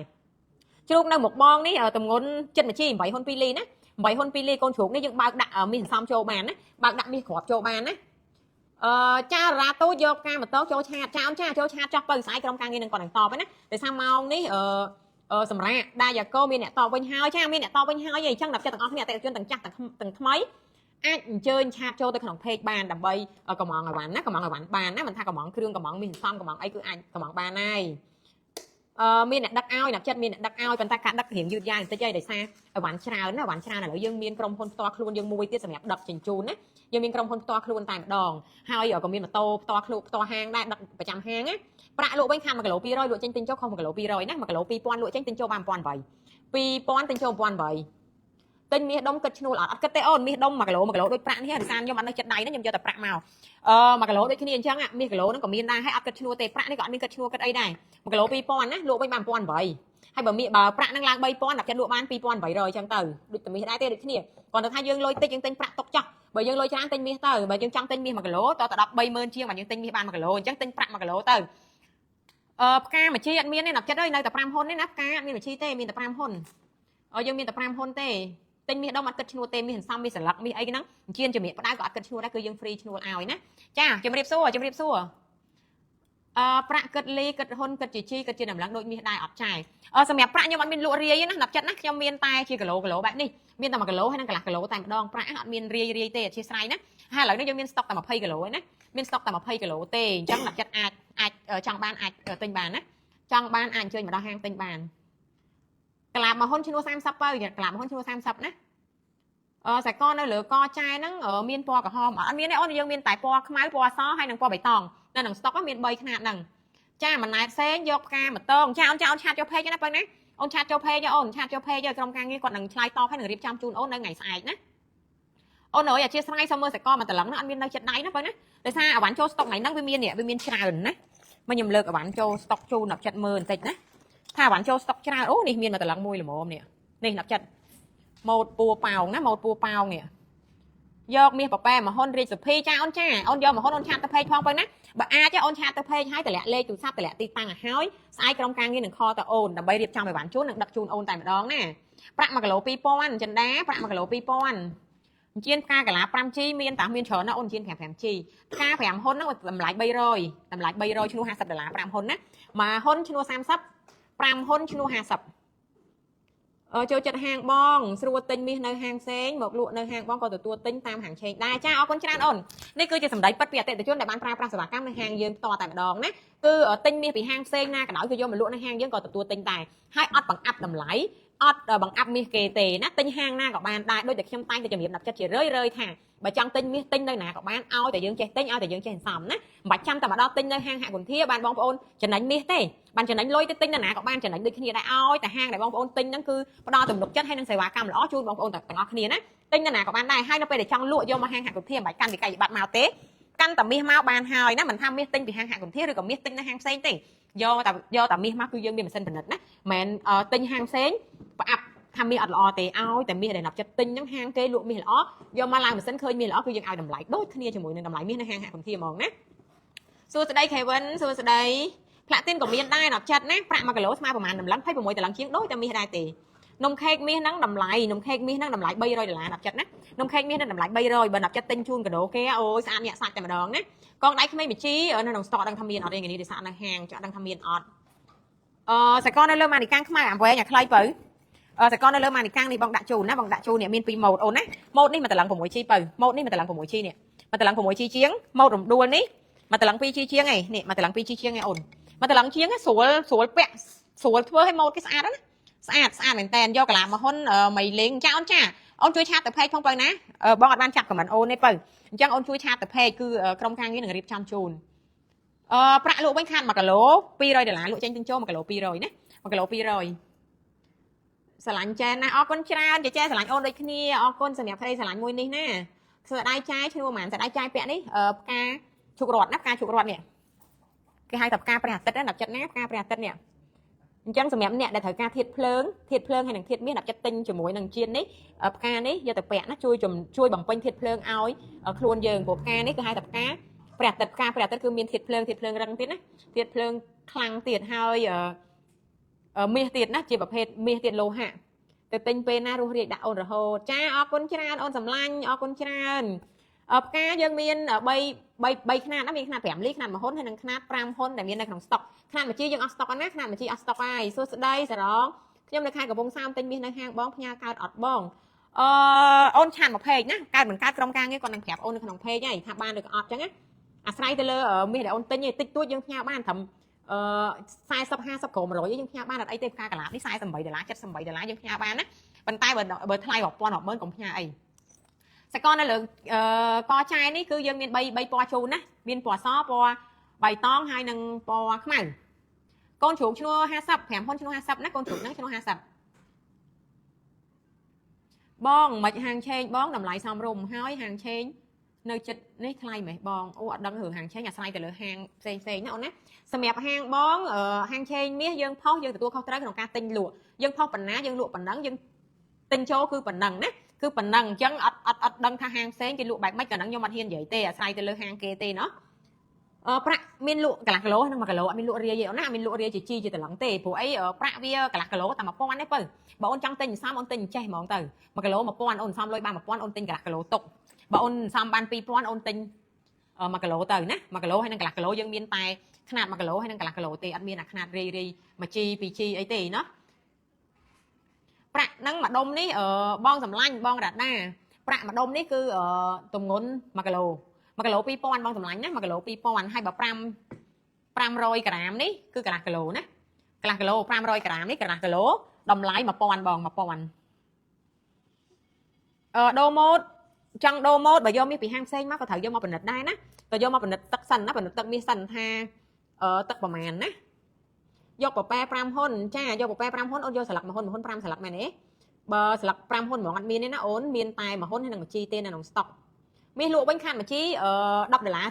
រជ្រូកនៅមុខបងនេះតម្ងន់ចិត្តមួយជី8ហ៊ុន2លីណា8ហ៊ុន2លីកូនជ្រូកនេះយើងបើកដាក់មាសសន្សំចូលបានណាបើកដាក់មាសគ្រាប់ចូលបានណាចារ៉ាតូយកការម៉ូតូចូលឆាតចាអូនចាចូលឆាតចោះទៅស្អែកក្រុមការងារនឹងគាត់នឹងតបណាតែថាម៉ោងនេះសម្រាប់ដាយ៉ាកូមានអ្នកតបវិញហើយចាមានអ្នកតបវិញហើយអញ្ចឹងដល់ចិត្តទាំងអស់គ្នាអតិថិជនទាំងចាស់ទាំងថ្មីអាចអញ្ជើញឆាតចូលទៅក្នុង page បានដើម្បីកំងអីវ៉ាន់ណាកំងអីវ៉ាន់បានណាមិនថាកំងគ្រឿងកំងមាសសន្សំកំងអីគឺអាចកំងបានហើយមានអ្នកដឹកឲ្យអ្នកចិត្តមានអ្នកដឹកឲ្យប៉ុន្តែការដឹករៀងយឺតយ៉ាវបន្តិចហើយដោយសារអីវ៉ាន់ច្រើនណាអីវ៉ាន់ច្រើនឥឡូវយើងមានក្រុមហ៊ុនផ្ទាល់ខ្លួនយើងមួយទៀតសម្រាប់ដឹកជញ្ជូនណាយើងមានក្រុមហ៊ុនផ្ទាល់ខ្លួនតែម្ដងហើយក៏មានម៉ូតូផ្ទាល់ខ្លួនផ្ទាល់ហាងដែរដឹកប្រចាំហាងណាប្រាក់លក់វិញខាត់1គីឡូ200លក់ចេញទិញចូលខុស1គីឡូ200ណា1គីឡូ2000លក់ចេញទិញចូលបាន1800 2000ទិញចូល1800ទិញមាសដុំគិតឈ្នួលអត់គិតទេអូនមាសដុំ1គីឡូដូចប្រាក់នេះដោយសារខ្ញុំអត់នៅចិត្តដៃណាខ្ញុំយកតែប្រាក់មក1គីឡូដូចគ្នាអញ្ចឹងមាសគីឡូហ្នឹងក៏មានដែរហើយអត់គិតឈ្នួលទេប្រាក់នេះក៏អត់មានគិតឈ្នួលគិតអីដែរ1គីឡូ2000ណាលក់វិញបាន1800ហើយបើមាសបើប្រាក់ហ្នឹងឡើង3000ដាក់ចិត្តលក់បាន2800អញ្ចឹងទៅដូចតែមាសដែរទេដូចគ្នាគ្រាន់តែថាយើងលុយតិចយើងទិញប្រាក់ទុកចោះបើយើងលុយច្រើនទិញមាសទៅបើយើងចង់ទិញមាស1គីឡូតទៅ130,000ជាងបើយើងទិញមាសបាន1គីឡូអញ្ចឹងទិញប្រាក់1គីឡូទៅផ្កាមួយជីអត់មានទេណាចិត្តអើយនៅតែ5ហ៊ុនទេណាផ្កាអត់មានមួយជីទេមានតែ5ហ៊ុនយើងមានតែ5ហ៊ុនទេទិញមាសដុំអត់គិតឈ្នួលទេមាសសន្សំមាសស្លឹកមាសអីហ្នឹងជៀនជំរាបផ្ដៅក៏អត់គិតឈ្នួលដែរគឺយើង free ឈ្នួលឲ្យណាចាជំរាបសួរប្រាក់គិតលីគិតហ៊ុនគិតជាជីគិតជាដំឡើងដូចមាសដែរអត់ចាយសម្រាប់ប្រាក់ខ្ញុំអត់មានលក់រាយណាណាប់ចិត្តណាខ្ញុំមានតែជាគីឡូបែបនេះមានតែ1គីឡូហើយនឹងកន្លះគីឡូតែម្ដងប្រាក់អត់មានរាយទេអធិស្ឋានណាហើយឥឡូវនេះយើងមានស្តុកតែ20គីឡូឯណាមានស្តុកតែ20គីឡូទេអញ្ចឹងណាប់ចិត្តអាចចង់បានអាចទិញបានណាចង់បានអាចអញ្ជើញមកដល់ហាងទិញបានកលាបមកហ៊ុនឈ្នួល30ទៅកលាបមកហ៊ុនឈ្នួល30ណាខ្សែកនៅលើកចាយហ្នឹងមានពណ៌ក្រហមអត់មានទេអូនយើងមានតែពណ៌ខ្មៅពណ៌អសហើយនិងពណ៌បៃតងនៅក្នុងស្តុកមាន3ខ្នាតហ្នឹងចាមួយណែផ្សេងយកផ្កាមកតងចាអូនឆាតចូលពេកណាបើណាអូនឆាតចូលពេកអូនឆាតចូលពេកក្រុមការងារគាត់នឹងឆ្លើយតបហើយនឹងរៀបចំជូនអូននៅថ្ងៃស្អែកណាអូនអើយអធិស្ឋានសុំមើលខ្សែកមកតឡឹងហ្នឹងអត់មាននៅចិត្តដៃណាបើណាដោយសារអវ៉ាន់ចូលស្តុកថ្ងៃហ្នឹងវាមានច្រើនណាមកខ្ញុំលើកអវ៉ាន់ចូលស្តុកជូនដល់ចិត្តមើលបន្តិចណាថាអវ៉ាន់ចូលស្តុកច្រើនអូនេះមានមកតឡឹងមួយល្មមនេះដល់ចិត្តម៉ូតពួរប៉ោងណាម៉ូតពួរប៉ោងនេះយកមាសប៉ប៉ែមកហ៊ុនរាជសុភីចាអូនចាអូនយកមកហ៊ុនអូនឆាតទៅពេកផងបើណាបើអាចអូនឆាតទៅពេកហើយតម្លាក់លេខទូរស័ព្ទតម្លាក់ទីតាំងឲ្យហើយស្អែកក្រុមការងារនឹងខលទៅអូនដើម្បីរៀបចំឲ្យបានជូននិងដឹកជូនអូនតែម្ដងណាប្រាក់1គីឡូ2000ចិន្តាប្រាក់1គីឡូ2000អញ្ជៀនផ្កាកាឡា 5G មានតាមានច្រើនណាអូនអញ្ជៀន 5G ផ្កា5ហ៊ុនហ្នឹងតម្លៃ300តម្លៃ300ឈ្នួល$50 5ហ៊ុនណាមួយហ៊ុនឈ្នួល30 5ហ៊ុនឈ្នួល50ចូលចិត្តហាងបងស្រួលទិញមាសនៅហាងផ្សេងមកលក់នៅហាងបងក៏ទទួលទិញតាមហាងឆេងដែរចាអរគុណច្រើនអូននេះគឺជាសម្ដីពិតពីអតិថិជនដែលបានប្រើប្រាស់សេវាកម្មនៅហាងយើងផ្ទាល់តែម្ដងណាគឺទិញមាសពីហាងផ្សេងណាក៏ដោយគឺយកមកលក់នៅហាងយើងក៏ទទួលទិញដែរហើយអត់បង្អាប់តម្លៃអត់បង្អាប់មាសគេទេណាទិញហាងណាក៏បានដែរដូចតែខ្ញុំតែងតែជំរាបដាក់ចិត្តជារឿយថាបើចង់ទិញមាសទិញនៅណាក៏បានឲ្យតែយើងចេះទិញឲ្យតែយើងចេះសន្សំណាមិនបាច់ចាំតែមកដល់ទិញនៅហាងហាក់គុនធាបានបងប្អូនចំណេញមាសទេបានចំណេញលុយទៅទិញនៅណាក៏បានចំណេញដូចគ្នាដែរឲ្យតែហាងដែលបងប្អូនទិញហ្នឹងគឺផ្ដល់ទំនុកចិត្តហើយនឹងសេវាកម្មល្អជូនបងប្អូនទាំងអស់គ្នាណាទិញនៅណាក៏បានដែរហើយនៅពេលដែលចង់លក់យកមកហាងហាក់គុនធាមិនបាច់កាន់វិក័យប័ត្រមកទេកាន់តែមាសមកបានហើយណាមិនថាមាសទិញពីហាងហាក់គុនធាឬក៏មាសទិញនៅហាងផ្សេងទេយកតែមាសមកគឺយើងមានម៉ាស៊ីនផលិតណាមិនទិញហាងផ្សេងប្រអាប់ថាមាសអត់ល្អទេឲ្យតែមាសដែលណាប់ចិត្តទិញហ្នឹងហាងគេលក់មាសល្អយកមកឡើងម៉ាស៊ីនឃើញមាសល្អគឺយើងឲ្យតម្លៃដូចគ្នាជាមួយនឹងតម្លៃមាសនៅហាងហាក់គុនធាហ្មងណាសួស្ដី Kevin សួស្ដីផ្លាទីនក៏មានដែរណាប់ចិត្តណាប្រាក់1គីឡូស្មើប្រហែលតម្លឹង26តម្លឹងជាងដូចតែមាសដែរទេនំខេកមាសហ្នឹងតម្លៃនំខេកមាសហ្នឹងតម្លៃ$300ណាប់ចិត្តណានំខេកមាសហ្នឹងតម្លៃ300បើណាប់ចិត្តទិញជូនកាដូគេអូយស្អាតញាក់សាច់តែម្ដងណាកងដៃក្មេងបជីនៅក្នុងស្តុកដឹងថាមានអត់ទេនេះដោយសារនៅហាងចាក់ដឹងថាមានអត់សកលនៅលើម៉ានីកាំងខ្មៅអាវែងអាខ្លីបើសកលនៅលើម៉ានីកាំងនេះបងដាក់ជូនណាបងដាក់ជូននេះមាន2ម៉ូតអូនណាម៉ូតនេះមកតឡឹង 6G បើម៉ូតនេះមកតឡឹង 6G នេះមកតឡឹង 6G ជាងម៉ូតរំដួលនេះមកតឡឹង 2G ជាងឯនេះមកតឡឹង 2G ជាងឯអូនមកតឡឹងជាងស្រួលពាក់ស្រួលធ្វើឲ្យម៉ូតគេស្អាតណាស្អាតមែនតើយកកាឡាមកហ៊ុនមីលេងចាអូនចាអូនជួយឆាតទៅពេកផងបើណាបងអត់បានចាប់ខមមិនអូនទេបើអញ្ចឹងអូនជួយឆាតទៅពេកគឺក្រុមការងារនឹងរៀបចំជូនប្រាក់លក់វិញខាត1គីឡូ$200លក់ចេញទិញចូល1គីឡូ200ណា1គីឡូ200 ស្រឡាញ់ចែនណាអរគុណច្រើនចាស្រឡាញ់អូនដូចគ្នាអរគុណសម្រាប់ប្តីស្រឡាញ់មួយនេះណាស្ដាយចាយឈ្មោះហ្មងស្ដាយចាយពាក់នេះផ្កាជុករត់ណាផ្កាជុករត់នេះគេហៅថាផ្កាព្រះអាទិត្យណាដាក់ចិត្តណាផ្កាព្រះអាទិត្យនេះអញ្ចឹងសម្រាប់អ្នកដែលត្រូវការធាតុភ្លើងហើយនឹងធាតុមាសដាក់ចិត្តទិញជាមួយនឹងជៀននេះផ្កានេះយកទៅពាក់ណាជួយបំពេញធាតុភ្លើងឲ្យខ្លួនយើងព្រោះផ្កានេះគេហៅថាផ្កាព្រះអាទិត្យផ្កាព្រះអាទិត្យគឺមានធាតុភ្លើងរឹងទៀតណាធាតុភ្លើងខ្លាំងទៀតហើយមាសទៀតណាជាប្រភេទមាសទៀតលោហៈទៅទិញពេលណារស់រាយដាក់អូនរហូតចាអរគុណច្រើនអូនសម្លាញ់អរគុណច្រើនផ្កាយើងមាន3ខ្នាតណាមានខ្នាត5លីខ្នាត1ហ៊ុនហើយនិងខ្នាត5ហ៊ុនដែលមាននៅក្នុងស្តុកខ្នាតមួយជីយើងអស់ស្តុកណាខ្នាតមួយជីអស់ស្តុកហើយសួស្ដីសរងខ្ញុំនៅខេត្តកំពង់សោមទិញមាសនៅហាងបងផ្ញើកើតអត់បងអូនឆានមកពេកណាកើតមិនកើតក្រុមការងារគាត់នឹងប្រាប់អូននៅក្នុងពេកហើយថាបានឬក៏អត់ចឹងណាអាស្រ័យទៅលើមាសដែលអូនទិញឯងតិចតួចយើងផ្ញើបានត្រឹម40 50 ក្រម100យើងផ្ញើបានអត់អីទេផ្កាកាឡានេះ$48 $78យើងផ្ញើបានណាប៉ុន្តែបើថ្លៃរាប់ពាន់រាប់ម៉ឺនកុំផ្ញើអីសកលនៅលើកចាយនេះគឺយើងមាន3ពណ៌ជូនណាមានពណ៌សពណ៌បៃតងហើយនិងពណ៌ខ្មៅកូនជ្រូកឈ្នួល50 5ហ៊ុនឈ្នួល50ណាកូនជ្រូកហ្នឹងឈ្នួល50បងមិនហាងឆេងបងតម្លៃសមរម្យហើយហាងឆេងនៅចិត្តនេះថ្លៃមែនបងអូអត់ដឹងរឿងហាងឆេងអាស្រ័យទៅលើហាងផ្សេងណាអូនណាសម្រាប់ហាងបងហាងឆេងមាសយើងផុសយើងទទួលខុសត្រូវក្នុងការទិញលក់យើងផុសប៉ុណ្ណាយើងលក់ប៉ុណ្ណឹងយើងទិញចូលគឺប៉ុណ្ណឹងណាគឺប៉ុណ្ណឹងអញ្ចឹងអត់ដឹងថាហាងផ្សេងគេលក់បែបម៉េចក៏នឹងខ្ញុំអត់ហ៊ាននិយាយទេអាស្រ័យទៅលើហាងគេទេណោះប្រាក់មានលក់កន្លះគីឡូនិង1គីឡូអត់មានលក់រាយទេអូនណាអត់មានលក់រាយជាជីជាតឡឹងទេព្រោះអីប្រាក់វាកន្លះគីឡូតែ1000ទេបើអូនចង់ទិញសំអូនទិញចេះហ្មងទៅ1គីឡូ1000អូនសំលុយបាន1000អូនទិញកន្លះគីឡូទុកបើអូនសំបាន2000អូនទិញ1គីឡូទៅណា1គីឡូហើយនឹងកន្លះគីឡូយើងមានតែខ្នាត1គីឡូហើយនឹងកន្លះគីឡូទេអត់មានអាខ្នាតរាយ1ជី2ជីអីទេណាប្រាក់ហ្នឹងមួយដុំនេះបងសម្លាញ់បងរ៉ាដាប្រាក់មួយដុំនេះគឺទម្ងន់1គីឡូ1គីឡូ2000បងសម្លាញ់ណា1គីឡូ2000ហើយបើ500ក្រាមនេះគឺកន្លះគីឡូណាកន្លះគីឡូ500ក្រាមនេះកន្លះគីឡូតម្លៃ1000បង1000ដូរម៉ូតចង់ដូរម៉ូតបើយកមាសពីហាងផ្សេងមកក៏ត្រូវយកមកផលិតដែរណាក៏យកមកផលិតទឹកសិនណាផលិតទឹកមាសសិនថាទឹកប្រមាណណាយកប៉ប៉ែ5ហ៊ុនចាយកប៉ប៉ែ5ហ៊ុនអូនយកស្លឹក1ហ៊ុន5ស្លឹកមែនទេបើស្លឹក5ហ៊ុនហ្មងអត់មានទេណាអូនមានតែ1ហ៊ុនហើយនឹង1ជីទេនៅក្នុងស្តុកមាសលក់វិញខាត1ជី$10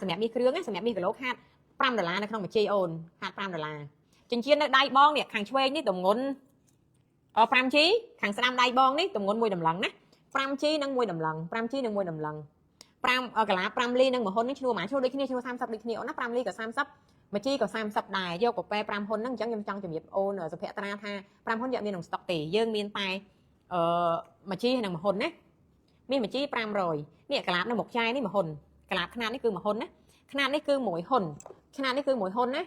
សម្រាប់មាសគ្រឿងសម្រាប់មាសគីឡូខាត$5នៅក្នុង1ជីអូនខាត$5ចិញ្ចៀននៅដៃបងនេះខាងឆ្វេងនេះទម្ងន់5ជីខាងស្ដាំដៃបងនេះទម្ងន់1តម្លឹងណា5G និង1តម្លឹង 5G និង1តម្លឹង5កាឡា5លីនិង1ហ៊ុននេះឈ្នួលហ្មងឈ្នួលដូចគ្នាឈ្នួល30ដូចគ្នាអូនណា5លីក៏30 1G ក៏30ដែរយកប៉ប៉ែ5ហ៊ុនហ្នឹងអញ្ចឹងខ្ញុំចង់ជំរាបអូនសុភ័ត្រាថា5ហ៊ុនយកមានក្នុងស្តុកទេយើងមានតែ1G ហើយនិង1ហ៊ុនណាមាន1G 500នេះកាឡានៅមុខចាយនេះ1ហ៊ុនកាឡាខ្នាតនេះគឺ1ហ៊ុនណាខ្នាតនេះគឺ1ហ៊ុនខ្នាតនេះគឺ1ហ៊ុនណា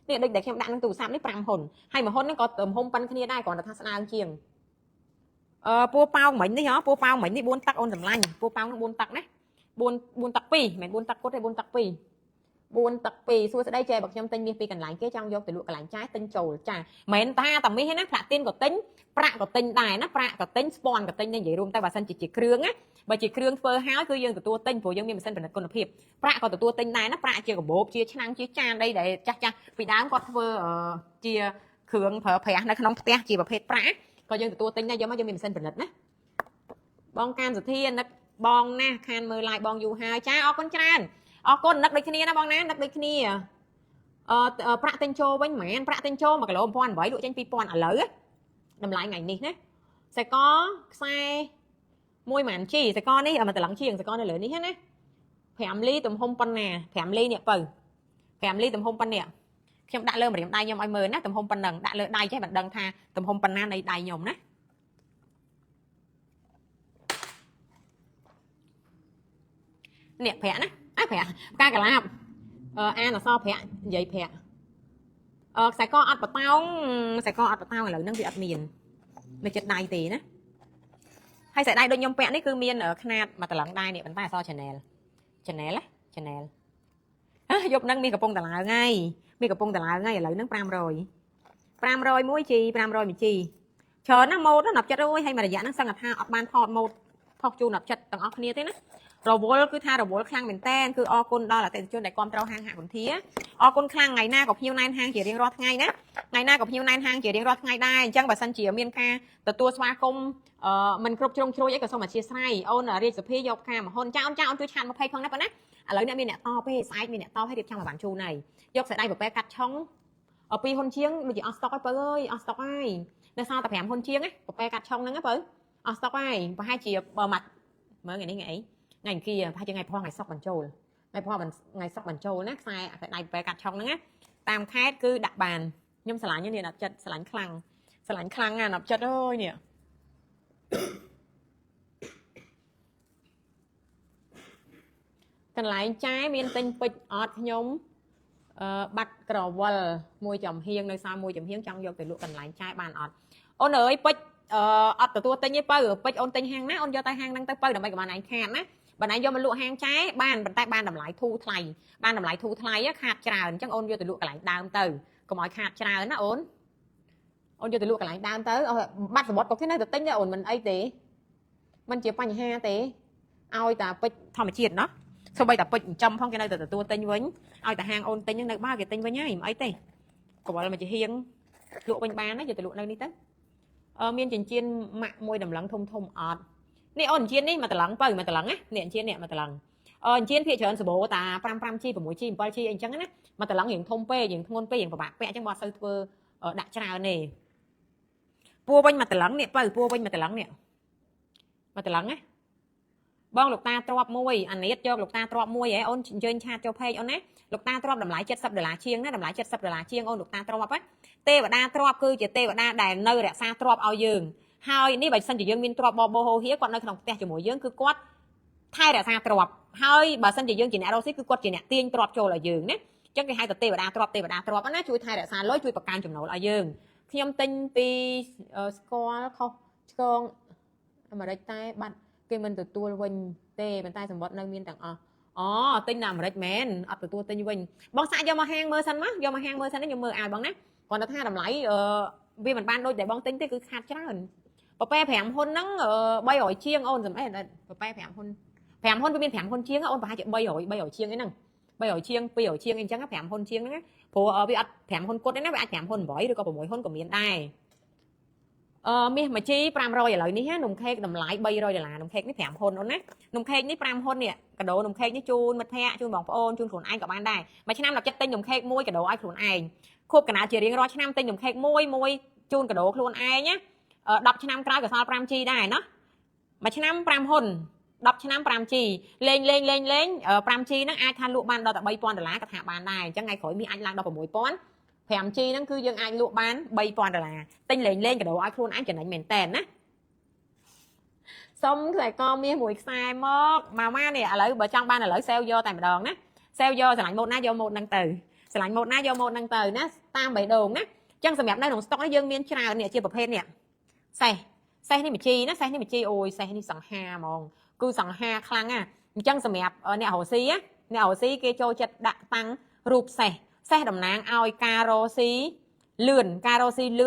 នេះដូចដែលខ្ញុំដាក់ក្នុងទូរស័ព្ទនេះ5ហ៊ុនហើយ1ហ៊ុនហ្នឹងក៏ទំហំប៉ុនគ្នាដែរគ្រាន់តែថាស្ដើងជាងពូប៉ោងមិញនេះហ៎ពូប៉ោងមិញនេះ4ទឹកអូនសម្លាញ់ពូប៉ោងនឹង4ទឹកណា4ទឹក2មិន4ទឹកគាត់ទេ4ទឹក2 4ទឹក2សួស្ដីចេះបើខ្ញុំទិញមាសពីកន្លែងគេចង់យកទៅលក់កន្លែងចាយទិញចូលចាមិនថាតែមាសទេណាផ្លាទីនក៏ទិញប្រាក់ក៏ទិញដែរណាប្រាក់ក៏ទិញស្ពាន់ក៏ទិញនេះនិយាយរួមតែបើសិនជាគ្រឿងណាបើជាគ្រឿងធ្វើហើយគឺយើងទទួលទិញព្រោះយើងមានម៉ាស៊ីនផលិតគុណភាពប្រាក់ក៏ទទួលទិញដែរណាប្រាក់ជាកាបូបជាឆ្នាំងជាចានអីដែលចាស់ពីដើមគាត់ធ្វើជាគ្រឿងប្រើប្រាស់នៅក្នុងផ្ទះជាប្រភេទប្រាក់ក៏យើងទទួលទិញដែរយកមកយើងមានម៉ាស៊ីនផលិតណាបងកានសុធានឹកបងណាខានមើល live បងយូរហើយចាអរគុណច្រើនអរគុណនឹកដូចគ្នាណាបងណានឹកដូចគ្នាប្រាក់ទិញចូលវិញហ្មងប្រាក់ទិញចូល1គីឡូ1800លក់ចេញ2000ឥឡូវតម្លៃថ្ងៃនេះណាសកលខ្សែ1ម៉ានជីសកលនេះមកតឡឹងជាងសកលនៅលើនេះណា5លីទំហំប៉ុណ្ណា5លីនេះបើ5លីទំហំប៉ុណ្នេះខ្ញុំដាក់លើម្រាមដៃខ្ញុំឲ្យមើលណាទំហំប៉ុណ្ណឹងដាក់លើដៃចេះមិនដឹងថាទំហំប៉ុណ្ណានៃដៃខ្ញុំណានេះប្រាក់ណាប្រាក់ផ្កាកាឡាបអានអសប្រាក់និយាយប្រាក់ខ្សែកអត់បតោងខ្សែកអត់បតោងឥឡូវហ្នឹងវាអត់មាននៅចិត្តដៃទេណាហើយខ្សែដៃដូចខ្ញុំពាក់នេះគឺមានຂ្នាតមកតឡឹងដែរនេះប៉ុន្តែអស Chanel យប់ហ្នឹងមានកំពុងតឡើងហើយមានកំពុងតឡើងហើយឥឡូវហ្នឹង500 1G 500 1Gច្រើនណាម៉ូតណាប់ចិត្តអើយហើយមួយរយៈហ្នឹងសឹងថាអត់បានថតម៉ូត ខុសជូនអត់ចិត្តទាំងអស់គ្នាទេណារវល់គឺថារវល់ខ្លាំងមែនតើគឺអរគុណដល់អតិថិជនដែលគ្រប់គ្រងហាងហាក់គន្ធាអរគុណខ្លាំងថ្ងៃណាក៏ភ្ញៀវណែនហាងជារៀងរាល់ថ្ងៃណាថ្ងៃណាក៏ភ្ញៀវណែនហាងជារៀងរាល់ថ្ងៃដែរអញ្ចឹងបើសិនជាមានការទទួលស្វាគមន៍មិនគ្រប់ជ្រុងជ្រោយអីក៏សូមអធិស្ឋានអូនរាជសភាយកការមហុនចាអូនជួយឆាត20ផងណាប៉ុណ្ណាឥឡូវអ្នកមានអ្នកតពេស្អែកមានអ្នកតឲ្យរៀបចំឲ្យបានជូនហើយយកស្ដាយប្រពែកាត់ឆុងពីហ៊ុនជាងដូចជាអស់ស្តុកហើយបើអើយអស់ស្តុកហើយនៅសល់តែ5ហ៊ុនជាងណាប្រពែកាត់ឆុងហ្នឹងបើអស់ស្តុកហើយប្រហែលជាបើម៉ាត់មើលថ្ងៃនេះថ្ងៃអីថ្ងៃអង្គារប្រហែលជាថ្ងៃព្រោះថ្ងៃសុក្របញ្ចូលថ្ងៃព្រោះថ្ងៃសុក្របញ្ចូលណាខ្សែដៃប្រពែកាត់ឆុងហ្នឹងណាតាមខេត្តគឺដាក់បានខ្ញុំស្រឡាញ់នេះណាប់ចិត្តស្រឡាញ់ខ្លាំងណាណាប់ចិត្តអើយនេះកន្លែងចាយមានទិញពេជ្រអត់ខ្ញុំបាត់ក្រវល់មួយចំហៀងនៅសល់មួយចំហៀងចង់យកទៅលក់កន្លែងចាយបានអត់អូនអើយពេជ្រអត់ទទួលទិញទេបើពេជ្រអូនទិញហាងណាអូនយកទៅហាងហ្នឹងទៅបើដើម្បីកុំឲ្យឯងខាតណាបើឯងយកមកលក់ហាងចាយបានប៉ុន្តែបានតម្លៃធូរថ្លៃខាតច្រើនអញ្ចឹងអូនយកទៅលក់កន្លែងដើមទៅកុំឲ្យខាតច្រើនណាអូនយកទៅលក់កន្លែងដើមទៅបាត់សមុទ្រក៏គេនៅទៅទិញដែរអូនមិនអីទេมันជាបញ្ហាទេឲ្យតែពេជ្រធម្មជាតិណាសូម្បីតែពេជ្រចិញ្ចឹមផងគេនៅតែទទួលទិញវិញឲ្យតែហាងអូនទិញហ្នឹងនៅបើគេទិញវិញហើយមិនអីទេកុំឲ្យមកជាហៀងលក់វិញបានណាយកទៅលក់នៅនេះទៅមានចិញ្ចៀនម៉ាក់មួយតម្លឹងធំអត់នេះអូនចិញ្ចៀននេះមកតម្លឹងបើមកតម្លឹងណានេះចិញ្ចៀននេះមកតម្លឹងចិញ្ចៀនភាគច្រើនសបោតា 5G 6G 7G អីចឹងណាមកតម្លឹងរៀងធំពេករៀងធ្ងន់ពេករៀងពិបាកពាក់អញ្ចឹងបើអត់សូវធ្វើដាក់ច្រើនទេពួរវិញមកតម្លឹងនេះបើពួរវិញមកតម្លឹងនេះមកតម្លឹងណាបងលោកតាទ្របមួយអានេះយកលោកតាទ្របមួយហ៎អូនអញ្ជើញឆាតចូល page អូនណាលោកតាទ្របតម្លៃ$70ជាងណាតម្លៃ$70ជាងអូនលោកតាទ្របហ៎ទេវតាទ្របគឺជាទេវតាដែលនៅរក្សាទ្របឲ្យយើងហើយនេះបើសិនជាយើងមានទ្របបបោហោហៀគាត់នៅក្នុងផ្ទះជាមួយយើងគឺគាត់ថែរក្សាទ្របហើយបើសិនជាយើងជាអ្នករស់ស៊ីគឺគាត់ជាអ្នកទាញទ្របចូលឲ្យយើងណាអញ្ចឹងគេហៅថាទេវតាទ្របណាជួយថែរក្សាលុយជួយបង្កើនចំណូលឲ្យយើងខ្ញុំទិញពីស្គាល់ខុសឆ្កងអាមេរិកតែបាត់គេមិនទទួលវិញទេប៉ុន្តែសម្បត្តិនៅមានទាំងអស់ទិញនៅអាមេរិកមែនអត់ទទួលទិញវិញបងសាក់យកមកហាងមើលសិនមកយកមកហាងមើលសិនខ្ញុំមើលឲ្យបងណាគាត់ថាតម្លៃវាមិនបានដូចតែបងទិញទេគឺខាតច្រើនប្រពែ5ហ៊ុនហ្នឹង300ជាងអូនសម្អេចប្រពែ5ហ៊ុនវាមាន5ហ៊ុនជាងអូនប្រហែលជា300ជាងអីហ្នឹង300ជាង200ជាងអីចឹង5ហ៊ុនជាងហ្នឹងព្រោះវាអត់5ហ៊ុនគាត់ទេណាវាអាច5ហ៊ុន8ឬក៏6ហ៊ុនក៏មានដែរមាសមួយជី500ឥឡូវនេះនំខេកតម្លៃ$300នំខេកនេះ5ហ៊ុនអូនណានំខេកនេះ5ហ៊ុននេះកាដូនំខេកនេះជូនមិត្តភ័ក្តិជូនបងប្អូនជូនខ្លួនឯងក៏បានដែរមួយឆ្នាំដល់ចិត្តទិញនំខេកមួយកាដូឲ្យខ្លួនឯងខួបកណាជារៀងរាល់ឆ្នាំទិញនំខេកមួយជូនកាដូខ្លួនឯងណា10ឆ្នាំក្រោយក៏សល់ 5G ដែរណាមួយឆ្នាំ5ហ៊ុន10ឆ្នាំ 5G លេង 5G ហ្នឹងអាចថាលក់បានដល់តែ$3000ក៏ថាបានដែរអញ្ចឹងថ្ងៃក្រោយមាសអាចឡើងដល់6000 5G ហ្នឹងគឺយើងអាចលក់បាន$3000ទិញលេងកាដូឲ្យខ្លួនឯងចំណេញមែនតើណាសុំខ្សែកមាសមួយខ្សែមកម៉ានេះឥឡូវបើចង់បានឥឡូវសេលយកតែម្ដងណាសេលយកស្រឡាញ់ម៉ូតណាយកម៉ូតហ្នឹងទៅស្រឡាញ់ម៉ូតណាយកម៉ូតហ្នឹងទៅណាតាមបេះដូងណាអញ្ចឹងសម្រាប់នៅក្នុងស្តុកនេះយើងមានច្រើននេះជាប្រភេទនេះសេះនេះមួយជីណាសេះនេះមួយជីអូយសេះនេះសង្ហាហ្មងគឺសង្ហាខ្លាំងណាអញ្ចឹងសម្រាប់អ្នករស់ស៊ីគេចូលចិត្តដាក់តាំងរូបសេះតំណាងឲ្យការរស់ស៊ីលឿ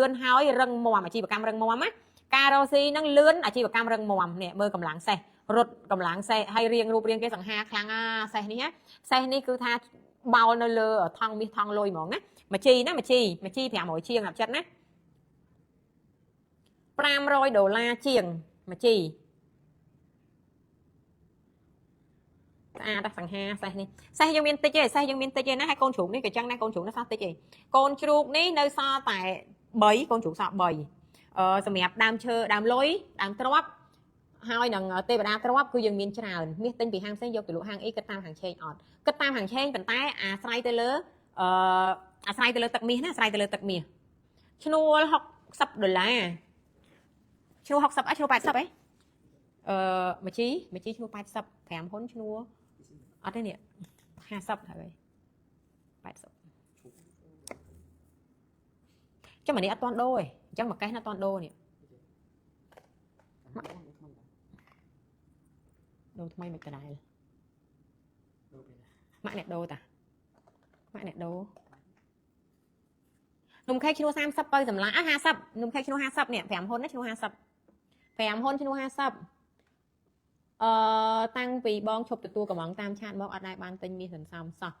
នហើយរឹងមាំអាជីវកម្មរឹងមាំណាការរស់ស៊ីនឹងលឿនអាជីវកម្មរឹងមាំនេះមើលកម្លាំងសេះរត់កម្លាំងសេះហើយរូបរាងគេសង្ហាខ្លាំងសេះនេះគឺថាបោលនៅលើថង់មាសថង់លុយហ្មងណាមួយជី500ជាងអាប់ចិត្តណា$500ជាងមួយជីស្អាតសង្ហាសេះនេះសេះយើងមានតិចទេណាហើយកូនជ្រូកនេះក៏ចឹងណាកូនជ្រូកនេះសោះតិចទេកូនជ្រូកនេះនៅសល់តែ3កូនជ្រូកសល់3សម្រាប់ដើមឈើដើមលុយដើមទ្របហើយនឹងទេវតាទ្របគឺយើងមានច្រើនមាសទិញពីហាងផ្សេងយកទៅលក់ហាងអីគិតតាមហាងឆេងអត់គិតតាមហាងឆេងប៉ុន្តែអាស្រ័យទៅលើទឹកមាសណាអាស្រ័យទៅលើទឹកមាសឈ្នួល$60ឈ្នួល60ឈ្នួល80មួយជីឈ្នួល80 5ហ៊ុនឈ្នួលអត់ទេនេះ50ហើយ80ចាំមកនេះអត់តាន់ដូរទេអញ្ចឹងមកកេះណាត់តាន់ដូរនេះដូរថ្មីមិនដដែលម៉ាក់អ្នកដូរតាម៉ាក់អ្នកដូរនំខេកឈ្នួល30បើសម្លា50នំខេកឈ្នួល50នេះ5ហ៊ុនណាឈ្នួល50 5ហ៊ុនឈ្នួល50 តាំងពីបងឈប់ទទួលកំងតាមឆាតមកអត់ដែរបានទិញមាសសន្សំសោះ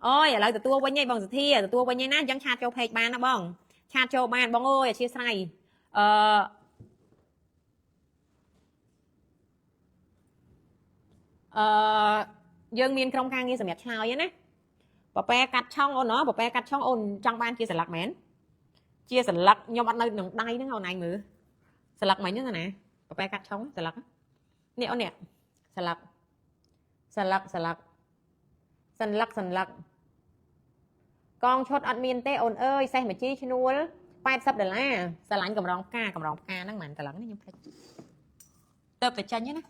អូយឥឡូវទទួលវិញឯងបងសុធាទទួលវិញឯណាអញ្ចឹងឆាតចូលពេកបានណាបងឆាតចូលបានបងអើយអធិស្ឋានយើងមានក្រុមការងារសម្រាប់ឆ្លើយណាប៉ប៉ែកាត់ឆុងអូនប៉ប៉ែកាត់ឆុងអូនចង់បានជាស្លឹកមែនជាស្លឹកខ្ញុំអត់នៅក្នុងដៃហ្នឹងអូនឯងមើលស្លឹកមិញហ្នឹងណាប៉ប៉ែកាត់ឆុងស្លឹកនេះអូននេះស្លឹកកងឈុតអត់មានទេអូនអើយសេះមួយជីឈ្នួល$80ស្រឡាញ់កម្រងផ្កាហ្នឹងមិនត្រឡឹងខ្ញុំភ្លេចទៅតែចាញ់ណា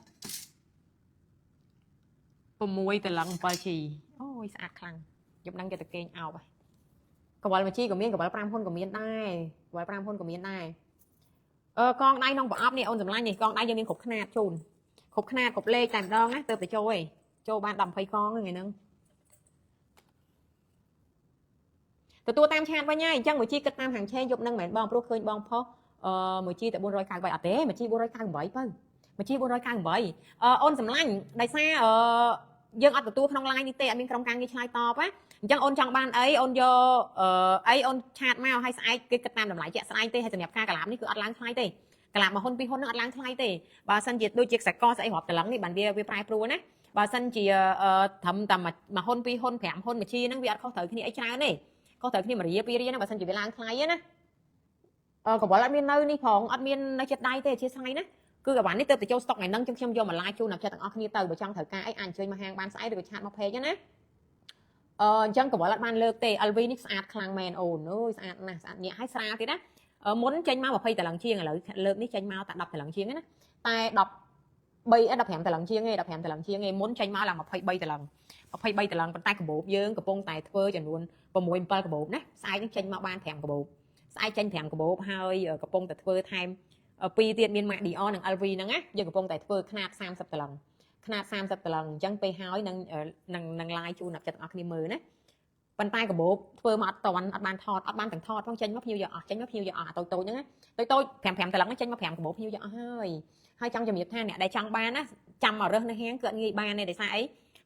6ត្រឡឹង7ជីអូយស្អាតខ្លាំងខ្ញុំដឹងគេទៅគេងអោបហើយកវលមួយជីក៏មានកវល5ហ៊ុនក៏មានដែរកវល5ហ៊ុនក៏មានដែរកងដៃក្នុងប្រអប់នេះអូនសម្លាញ់នេះកងដៃយើងមានគ្រប់ខ្នាតជូនគ្រប់ខ្នាតគ្រប់លេខតែម្ដងណាទៅទៅចូលបាន10 20កងថ្ងៃហ្នឹងទទួលតាមឆាតវិញហើយអញ្ចឹងមួយជីគិតតាមហាងឆេងយប់ហ្នឹងមិនមែនបងព្រោះឃើញបងផុសមួយជីតែ498អត់ទេមួយជី498បើមួយជី498អូនសម្លាញ់ដោយសារយើងអត់ទទួលក្នុង line នេះទេអត់មានក្រុមការងារឆ្លើយតបណាអញ្ចឹងអូនចង់បានអីអូនយកអីអូនឆាតមកឲ្យស្អែកគេគិតតាមតម្លៃជាក់ស្ដែងទេហើយសម្រាប់ការកាឡាបនេះគឺអត់ឡើងថ្លៃទេកាឡាបមួយហ៊ុនពីរហ៊ុនហ្នឹងអត់ឡើងថ្លៃទេបើសិនជាដូចជាខ្សែកស្អីរាប់តឡឹងនេះបានវាប្រែប្រួលណាបើសិនជាត្រឹមតែមួយហ៊ុនពីរហ៊ុន5ហ៊ុនមួយជីហ្នឹងវាអត់ខុសត្រូវគ្នាអីច្រើនទេខុសត្រូវគ្នា1រៀល2រៀលណាបើសិនជាវាឡើងថ្លៃណាកវលអត់មាននៅនេះផងអត់មាននៅចិត្តដៃទេជាស្អីណាគឺកវ៉ាន់នេះទៅទៅចូលស្តុកថ្ងៃហ្នឹងខ្ញុំយកមកឡាយជូនអ្នកចិត្តទាំងអស់គ្នាទៅបើចង់ត្រូវការអីអាចអញ្ជើញមកហាងបានស្អែកឬក៏ឆាតមកពេកណាអញ្ចឹងកវលអត់បានលើកទេ LV នេះស្អាតខ្លាំងមែនអូនអើយស្អាតណាស់ស្អាតញាក់ហើយស្រាលទៀតណាមុនចេញមក20តឡឹងជាងឥឡូវលើកនេះចេញមកតែ10តឡឹងជាងណាតែ15តឡឹងជាងទេ15តឡឹងជាងទេមុនចេញមកឡើង23តឡឹងប៉ុន្តែកាបូបយើងកំពុងតែធ្វើចំនួន6 7កាបូបណាស្អែកនឹងចេញមកបាន5កាបូបស្អែកចេញ5កាបូបហើយកំពុងតែធ្វើថែម2ទៀតមាន Mac Dior និង LV ហ្នឹងណាយើងកំពុងតែធ្វើຂະຫນាត30តឡឹងຂະຫນាត30តឡឹងអញ្ចឹងពេលហើយនឹង live ជូនអ្នកចិត្តទាំងអស់គ្នាមើលណាប៉ុន្តែកាបូបធ្វើមកអត់បានថតអត់បានទាំងថតផងចេញមកភ្ញៀវយកអស់តូចៗហ្នឹងណាតូច5តឡឹងចេញមក5កាបូបភ្ញៀវយកអស់ហើយចង់ជំរាបថាអ្នកដែលចង់បានណាចាំមករើសនៅហាងគឺអត់ងាយបានទេដោយសារអី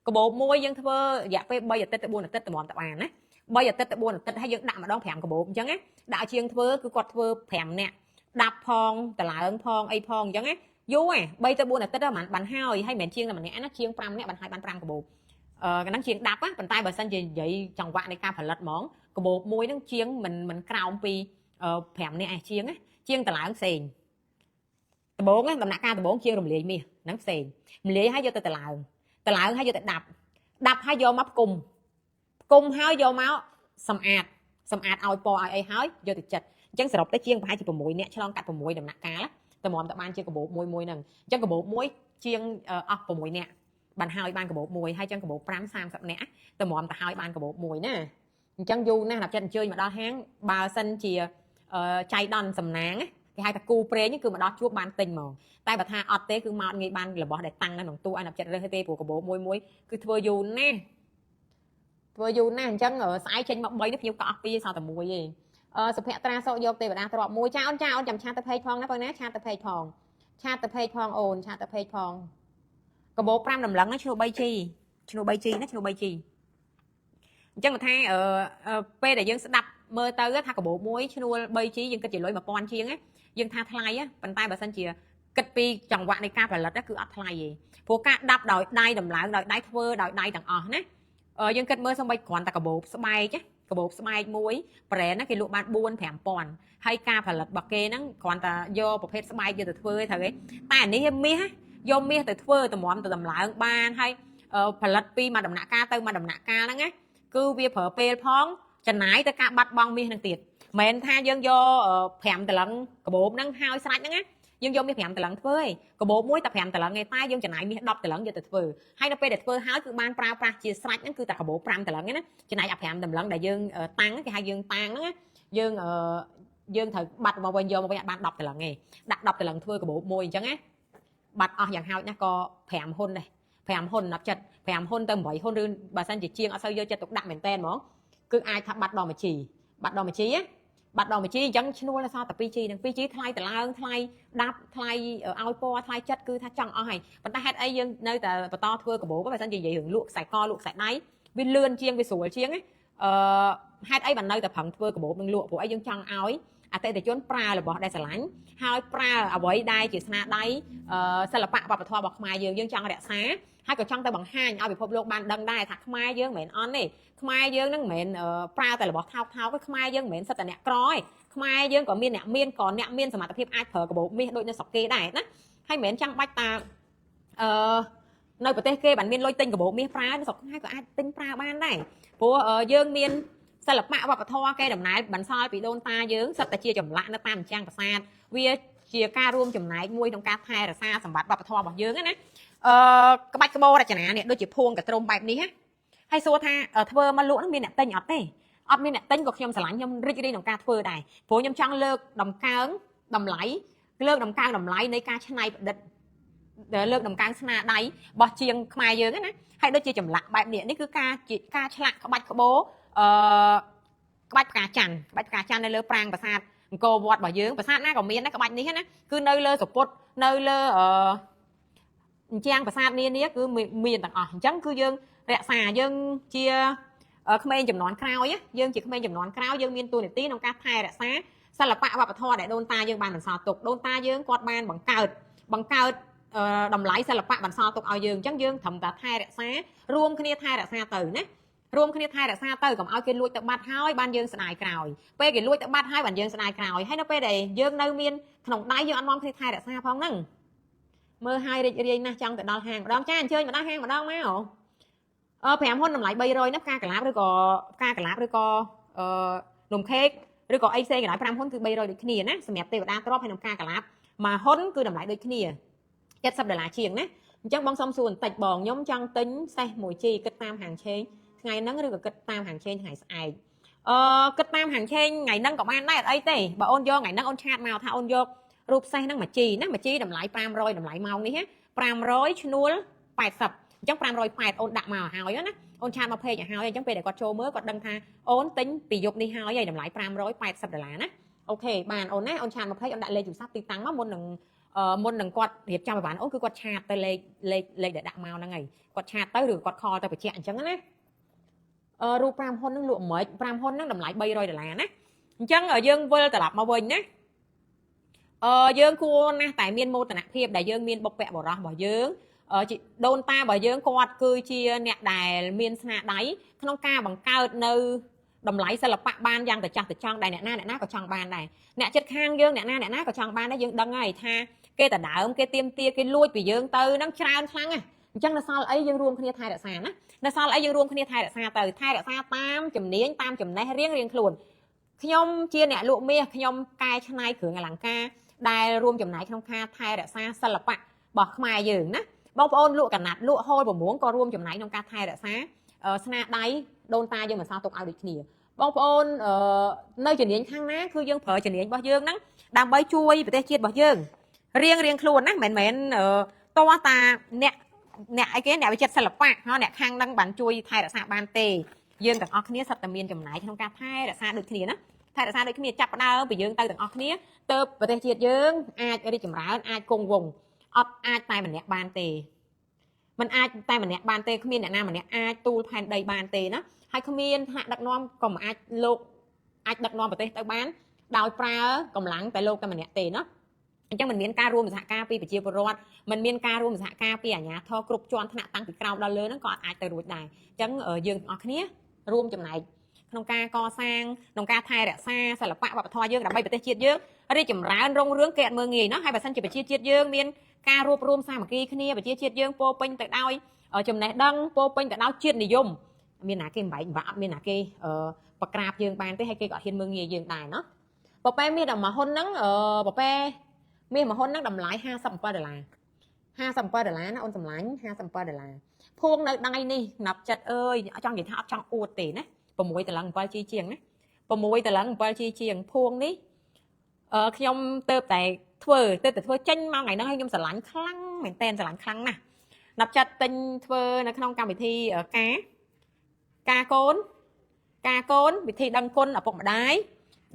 កាបូបមួយយើងធ្វើរយៈពេល3អាទិត្យទៅ4អាទិត្យតម្រាំតបានណា3អាទិត្យទៅ4អាទិត្យហើយយើងដាក់ម្ដង5កាបូបអញ្ចឹងណាដាក់ជាងធ្វើគឺគាត់ធ្វើ5នាក់10ផងតឡើងផងអីផងអញ្ចឹងណាយូរហ៎3ទៅ4អាទិត្យបានហើយមិនមែនជាងតែម្នាក់ណាជាង5នាក់បានហើយបាន5កាបូបហ្នឹងជាង10ណាប៉ុន្តែបើសិនជានិយាយចង្វាក់នៃការផលិតហ្មងកាបូបមួយហ្នឹងជាងមិនក្រោមពី5នាក់ឯងជាងតឡើងផ្សេងដំបងដំណាក់កាលដំបងជាងរំលាយមាសហ្នឹងផ្សេងរំលាយហើយយកទៅតឡើងហើយយកទៅ10ហើយយកមកផ្គុំហើយយកមកសម្អាតឲ្យពណ៌ឲ្យអីហើយយកទៅចិតអញ្ចឹងសរុបទៅជាងប្រហែលជា6នាក់ឆ្លងកាត់6ដំណាក់កាលតែមកតែបានជាកាបូបមួយហ្នឹងអញ្ចឹងកាបូបមួយជាងអស់6នាក់បានហើយបានកាបូបមួយហើយចឹងកាបូប5 30នាក់តែមកតែហើយបានកាបូបមួយណាអញ្ចឹងយូរណាស់ដល់ចិត្តអញ្ជើញមកដល់ហាងបើសិនជាចៃដន្យសំណាងគេហៅថាគូប្រេងគឺមកដល់ជួបបានទិញហ្មងតែបើថាអត់ទេគឺមកងាយបានរបស់ដែលតាំងនៅក្នុងទូឲ្យអ្នកចិត្តរើសទេព្រោះកាបូបមួយគឺធ្វើយូរណាស់អញ្ចឹងស្អែកចេញមក3នេះភ្ញៀវក៏អស់2សល់តែមួយទេសុភ័ក្ត្រាសោកយកទេវតាទ្របមួយចាអូនចាំឆាតទៅពេកផងណាបងណាឆាតទៅពេកផងអូនឆាតទៅពេកផងកាបូប5ដំឡឹងណាឈ្នួល 3G ណាឈ្នួល 3G អញ្ចឹងថាពេលដែលយើងស្ដាប់មើលទៅថាកាបូបមួយឈ្នួល 3G យើងគិតជាលុយ1000ជាងយើងថាថ្លៃប៉ុន្តែបើសិនជាគិតពីចង្វាក់នៃការផលិតគឺអត់ថ្លៃទេព្រោះការដាប់ដោយដៃដំឡើងដោយដៃធ្វើដោយដៃទាំងអស់ណាយើងគិតមើលសូម្បីគ្រាន់តែកាបូបស្បែកមួយប្រេនណាគេលក់បាន 4-5000 ហើយការផលិតរបស់គេហ្នឹងគ្រាន់តែយកប្រភេទស្បែកយកទៅធ្វើទេត្រូវទេតែអានេះមាសយកមាសទៅធ្វើតម្រាំទៅដំឡើងបានហើយផលិតពីមួយដំណាក់កាលទៅមួយដំណាក់កាលហ្នឹងណាគឺវាប្រើពេលផងចំណាយទៅការបាត់បង់មាសហ្នឹងទៀតមិនមែនថាយើងយក5តឡឹងកាបូបហ្នឹងហើយស្រេចហ្នឹងណាយើងយកមាស5តឡឹងធ្វើឯងកាបូបមួយតែ5តឡឹងឯងតែយើងចំណាយមាស10តឡឹងយកទៅធ្វើហើយនៅពេលដែលធ្វើហើយគឺបានប្រើប្រាស់ជាស្រេចហ្នឹងគឺតែកាបូប5តឡឹងឯណាចំណាយអា5តឡឹងដែលយើងតាំងគេហៅយើងតាំងហ្នឹងណាយើងត្រូវបាត់មកវិញយកមកវិញអាចបាន10តឡឹងឯងដាក់10តឡឹងធ្វើកាបូបមួយអញ្ចឹងណាបាត់អស់យ៉ាងហោចណាស់ក៏5ហ៊ុនដែរ5ហ៊ុន10ចិត្ត5ហ៊ុនទៅ8ហ៊ុនឬបើសិនជាជាងអត់សូវយកចិត្តទុកដាក់មែនតើហ្មងគឺអាចថាបាត់ដល់មួយជី បាត់ដល់មួយជីអញ្ចឹងឈ្នួលដល់សល់តែ 2G នឹង 2G ថ្លៃតឡើងថ្លៃដាប់ថ្លៃឲ្យពណ៌ថ្លៃចិត្តគឺថាចង់អស់ហើយប៉ុន្តែហេតុអីយើងនៅតែបន្តធ្វើកាបូបបើមិននិយាយរឿងលក់ខ្សែកលក់ខ្សែដៃវាលឿនជាងវាស្រួលជាងហេតុអីបាននៅតែប្រឹងធ្វើកាបូបនឹងលក់ព្រោះអីយើងចង់ឲ្យអតិថិជនប្រើរបស់ដែលស្រឡាញ់ហើយប្រើអ្វីដែលជាស្នាដៃសិល្បៈវប្បធម៌របស់ខ្មែរយើងចង់រក្សាហើយក៏ចង់ទៅបង្ហាញឲ្យពិភពលោកបានដឹងដែរថាខ្មែរយើងមិនមែនអន់ទេខ្មែរយើងនឹងមិនមែនប្រើតែរបស់ថោកទេខ្មែរយើងមិនមែនសិតតែអ្នកក្រទេខ្មែរយើងក៏មានអ្នកមានសមត្ថភាពអាចប្រើកាបូបមាសដូចនៅស្រុកគេដែរណាហើយមិនមែនចាំបាច់តានៅប្រទេសគេបានមានលុយទិញកាបូបមាសប្រើនៅស្រុកខ្មែរក៏អាចទិញប្រើបានដែរព្រោះយើងមានសិល្បៈវប្បធម៌គេដំណើរបន្សល់ពីដូនតាយើងសិតតែជាចម្លាក់នៅតាមអញ្ចឹងប្រាសាទវាជាការរួមចំណែកមួយក្នុងការថែរក្សាសម្បត្តិវប្បធម៌របស់យើងណាក្បាច់ក្បូររចនានេះដូចជាភួងកត្រុំបែបនេះណាហើយសួរថាធ្វើមកលក់នឹងមានអ្នកទិញអត់ទេអត់មានអ្នកទិញក៏ខ្ញុំស្រឡាញ់ខ្ញុំរីករាយក្នុងការធ្វើដែរព្រោះខ្ញុំចង់លើកដំកើងតម្លៃនៃការច្នៃប្រឌិតលើកដំកើងស្នាដៃរបស់ជាងខ្មែរយើងណាហើយដូចជាចម្លាក់បែបនេះគឺការឆ្លាក់ក្បាច់ក្បូរក្បាច់ផ្កាច័ន្ទនៅលើប្រាង្គប្រាសាទអង្គរវត្តរបស់យើងប្រាសាទណាក៏មានដែរក្បាច់នេះណាគឺនៅលើសពុតនៅលើអញ្ចឹងប្រាសាទនានាគឺមានទាំងអស់អញ្ចឹងគឺយើងរក្សាយើងជាក្មេងចំនួនក្រោយយើងជាក្មេងចំនួនក្រោយយើងមានតួនាទីក្នុងការថែរក្សាសិល្បៈវប្បធម៌ដែលដូនតាយើងបានបន្សល់ទុកដូនតាយើងគាត់បានបង្កើតតម្លៃសិល្បៈបន្សល់ទុកឲ្យយើងអញ្ចឹងយើងត្រឹមតែថែរក្សារួមគ្នាថែរក្សាទៅណារួមគ្នាថែរក្សាទៅកុំឲ្យគេលួចទៅបាត់ហើយបានយើងស្ដាយក្រោយពេលគេលួចទៅបាត់ហើយបានយើងស្ដាយក្រោយហើយនៅពេលដែលយើងនៅមានក្នុងដៃយើងអត់នាំគ្នាថែរក្សាផងហ្នឹងមើលឲ្យរីករាយណាស់ចង់ទៅដល់ហាងម្ដងចាអញ្ជើញមកដល់ហាងម្ដងមក5ហ៊ុនតម្លៃ300ណាផ្កាកន្លាបឬក៏នំខេកឬក៏អីផ្សេងកន្លែង5ហ៊ុនគឺ300ដូចគ្នាណាសម្រាប់ទេវតាទ្របហើយនឹងផ្កាកន្លាបមួយហ៊ុនគឺតម្លៃដូចគ្នា$70ជាងណាអញ្ចឹងបងសុំសួរបន្តិចបងខ្ញុំចង់ទិញសេះ 1G គិតតាមហាងឆេងថ្ងៃហ្នឹងឬក៏គិតតាមហាងឆេងថ្ងៃស្អែកគិតតាមហាងឆេងថ្ងៃហ្នឹងក៏បានដែរអត់អីទេបើអូនយកថ្ងៃហ្នឹងអូនឆាតមកថាអូនយករូបសេះហ្នឹង 1G ណា 1G តម្លៃ500តម្លៃម៉ោងនេះ500ឈ្នួល80អញ្ចឹង580អូនដាក់មកហើយណាអូនឆាតមកពេកឲ្យហើយអញ្ចឹងពេលដែលគាត់ចូលមើលគាត់ដឹងថាអូនទិញពីយប់នេះហើយតម្លៃ$580ណាអូខេបានអូនណាអូនឆាតមកពេកអូនដាក់លេខទូរស័ព្ទទីតាំងមកមុននឹងគាត់រៀបចំឲ្យបានអូនគឺគាត់ឆាតទៅលេខដែលដាក់មកហ្នឹងហើយគាត់ឆាតទៅឬគាត់ខលទៅបញ្ជាក់អញ្ចឹងណារូប5ហ៊ុនហ្នឹងលក់មិន5ហ៊ុនហ្នឹងតម្លៃ$300ណាអញ្ចឹងយើងវិលត្រឡប់មកវិញណាយើងគួរណាស់តែមានមោទនភាពដែលយើងមានបុព្វបុរសរបស់យើងដូនតារបស់យើងគាត់គឺជាអ្នកដែលមានស្នាដៃក្នុងការបង្កើតនៅតម្លៃសិល្បៈបានយ៉ាងតែចាស់តែចង់ដែរអ្នកណាក៏ចង់បានដែរអ្នកចិត្តខាងយើងអ្នកណាក៏ចង់បានដែរយើងដឹងហើយថាគេតដើមគេទៀមទាគេលួចពីយើងទៅហ្នឹងច្រើនខ្លាំងណាស់អញ្ចឹងនៅសល់អីយើងរួមគ្នាថែរក្សាណានៅសល់អីយើងរួមគ្នាថែរក្សាទៅថែរក្សាតាមជំនាញតាមចំណេះរៀងខ្លួនខ្ញុំជាអ្នកលក់មាសខ្ញុំកែច្នៃគ្រឿងអលង្ការដែលរួមចំណែកក្នុងការថែរក្សាសិល្បៈរបស់ខ្មែរយើងណាបងប្អូនលក់កណាត់លក់ហូលប្រមួងក៏រួមចំណែកក្នុងការថែរក្សាស្នាដៃដូនតាយើងបន្សល់ទុកឲ្យដូចគ្នាបងប្អូននៅជំនាញខាងណាគឺយើងប្រើជំនាញរបស់យើងហ្នឹងដើម្បីជួយប្រទេសជាតិរបស់យើងរៀងខ្លួនណាមិនមែនតោះតាអ្នកអីគេអ្នកវិចិត្រសិល្បៈអ្នកខាងហ្នឹងបានជួយថែរក្សាបានទេយើងទាំងអស់គ្នាសិតតែមានចំណែកក្នុងការថែរក្សាដូចគ្នាណាថែរក្សាដូចគ្នាចាប់ផ្ដើមពីយើងទៅទាំងអស់គ្នាទៅប្រទេសជាតិយើងអាចរីកចម្រើនអាចគង់វង្សអត់អាចតែម្នាក់បានទេมันអាចតែម្នាក់បានទេគ្មានអ្នកណាម្នាក់អាចទូលផែនដីបានទេណាហើយគ្មានថ្នាក់ដឹកនាំក៏មិនអាចលោកអាចដឹកនាំប្រទេសទៅបានដោយប្រើកម្លាំងតែលោកតែម្នាក់ទេណាអញ្ចឹងมันមានការរួមសហការពីប្រជាពលរដ្ឋมันមានការរួមសហការពីអាជ្ញាធរគ្រប់ជាន់ថ្នាក់តាំងពីក្រោមដល់លើហ្នឹងក៏អាចទៅរួចដែរអញ្ចឹងយើងទាំងអស់គ្នារួមចំណែកក្នុងការកសាងក្នុងការថែរក្សាសិល្បៈវប្បធម៌យើងដើម្បីប្រទេសជាតិយើងរីកចម្រើនរុងរឿងគេអត់មើលងាយណាហើយបើសិនជាប្រជាជាតិយើងមានការរួបរวมសាមគ្គីគ្នាប្រជាជាតិយើងពោពេញទៅដោយចំណេះដឹងពោពេញទៅដោយជាតិនិយមមានណាគេបំបែកបាក់អត់មានណាគេបក្រាបយើងបានទេហើយគេក៏អត់ហ៊ានមើលងាយយើងដែរណាប៉ប៉ែមានតែមួយហ៊ុនហ្នឹងប៉ប៉ែមានមួយហ៊ុនហ្នឹងតម្លៃ$57ណាអូនសម្លាញ់$57ភួងនៅដៃនេះណាប់ចិត្តអើយចង់និយាយថាអត់ចង់អួតទេណា6តឡឹង 7G ជាងណា6តឡឹង 7G ជាងភួងនេះខ្ញុំទៅតែធ្វើចេញមកថ្ងៃហ្នឹងឲ្យខ្ញុំស្រឡាញ់ខ្លាំងមែនតើស្រឡាញ់ខ្លាំងណាស់ណាប់ចិត្តទិញធ្វើនៅក្នុងកម្មវិធីការកូនវិធីដឹងគុណឪពុកម្ដាយ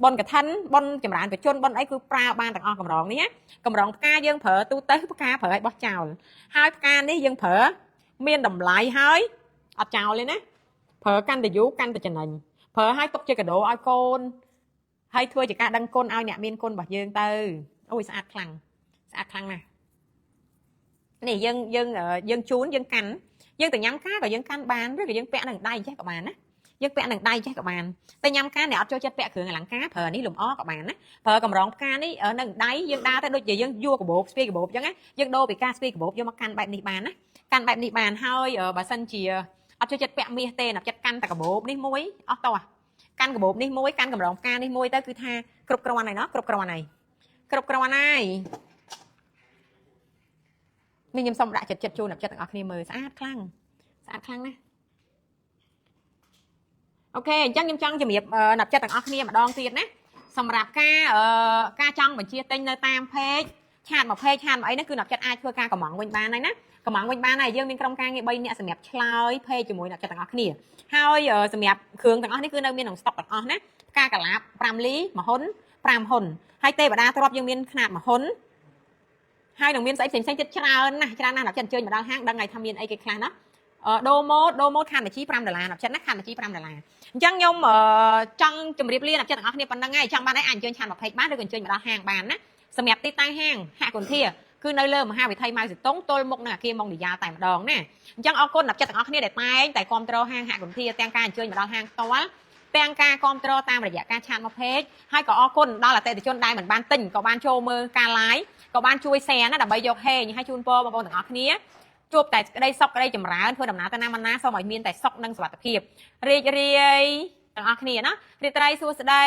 បនកឋិនបនចម្រើនបជនបនអីគឺប្រើបានទាំងអស់កម្រងនេះណាកម្រងផ្កាយើងប្រើទូទៅផ្កាប្រើឲ្យបោះចោលហើយផ្កានេះយើងប្រើមានតម្លៃហើយអត់ចោលទេណាប្រើកាន់តែយូរកាន់តែចំណេញប្រើឲ្យទុកជាកាដូឲ្យកូនហើយធ្វើជាការដឹងគុណឲ្យអ្នកមានគុណរបស់យើងទៅអូយស្អាតខ្លាំងណាស់នេះយើងជូនយើងកាន់យើងទៅញ៉ាំការក៏យើងកាន់បានឬក៏យើងពាក់នឹងដៃចេះក៏បានណាយើងពាក់នឹងដៃចេះក៏បានតែញ៉ាំការអ្នកអត់ចូលចិត្តពាក់គ្រឿងអលង្ការប្រើនេះលម្អក៏បានណាប្រើកម្រងផ្កានេះនឹងដៃយើងដើរទៅដូចជាយើងយួរកាបូបស្ពាយកាបូបអញ្ចឹងណាយើងដូរពីការស្ពាយកាបូបយកមកកាន់បែបនេះបានណាកាន់បែបនេះបានហើយបើសិនជាអត់ចូលចិត្តពាក់មាសទេអ្នកចិត្តកាន់តែកាបូបនេះមួយអស់តោះកាន់កាបូបនេះមួយកាន់កម្រងផ្កានេះមួយទៅគឺថាគ្រប់គ្រាន់ហើយណោះគ្រប់គ្រាន់ហើយនេះខ្ញុំសូមដាក់ចិត្តជូនអ្នកចិត្តទាំងអស់គ្នាមើលស្អាតខ្លាំងណាស់អូខេអញ្ចឹងខ្ញុំចង់ជំរាបអ្នកចិត្តទាំងអស់គ្នាម្ដងទៀតណាសម្រាប់ការចង់បញ្ជាទិញនៅតាមเพจឆាតមកเพจឆាតមកអីហ្នឹងគឺអ្នកចិត្តអាចធ្វើការកម្មង់វិញបានហើយណាកម្មង់វិញបានហើយយើងមានក្រុមការងារ3នាក់សម្រាប់ឆ្លើយเพจជាមួយអ្នកចិត្តទាំងអស់គ្នាហើយសម្រាប់គ្រឿងទាំងអស់នេះគឺនៅមានក្នុងស្តុកទាំងអស់ណាផ្កាកាឡាប5លីមហ៊ុន5ហ៊ុនហើយទេវតាទ្របយើងមានຂະຫນាតមហ៊ុនហើយនឹងមានស្អីផ្សេងទៀតច្រើនណាស់អ្នកចិត្តអញ្ជើញមកដល់ហាងដឹងហើយថាមានអីគេខ្លះណាដូម៉ូតខានតាជី$5អ្នកចិត្តណាខានតាជី$5អញ្ចឹងខ្ញុំចង់ជម្រាបលាអ្នកចិត្តទាំងអស់គ្នាប៉ុណ្្នឹងហើយចង់បានអីអាចអញ្ជើញឆានមកពេកបានឬក៏អញ្ជើញមកដល់ហាងបានណាសម្រាប់ទីតាំងហាងហាក់គុនធាគឺនៅលើមហាវិថីម៉ៅសេតុងទល់មុខនឹងអគារម៉ុងឌីយ៉ាតែម្ដងណាអញ្ចឹងអរគុណអ្នកចិត្តទាំងអស់គ្នាដែលតែគ្រប់គ្រងហាងហាក់គុនធាទាំងការអញ្ជើញមកដល់ហាងផ្ទាល់ទាំងការគ្រប់គ្រងតាមរយៈការឆាតមកពេកហើយក៏អរគុណដល់អតិថិជនដែលមិនបានទិញក៏បានចូលមើលការ live ក៏បានជួយ share ណាដើម្បីយកហេហើយជូនពរបងប្អូនទាំងអស់គ្នាជួបតែក្តីសុខក្តីចម្រើនធ្វើដំណើរទៅណាមកណាសូមឲ្យមានតែសុខនិងសុវត្ថិភាពរីករាយទាំងអស់គ្នាណារីករាយសួស្តី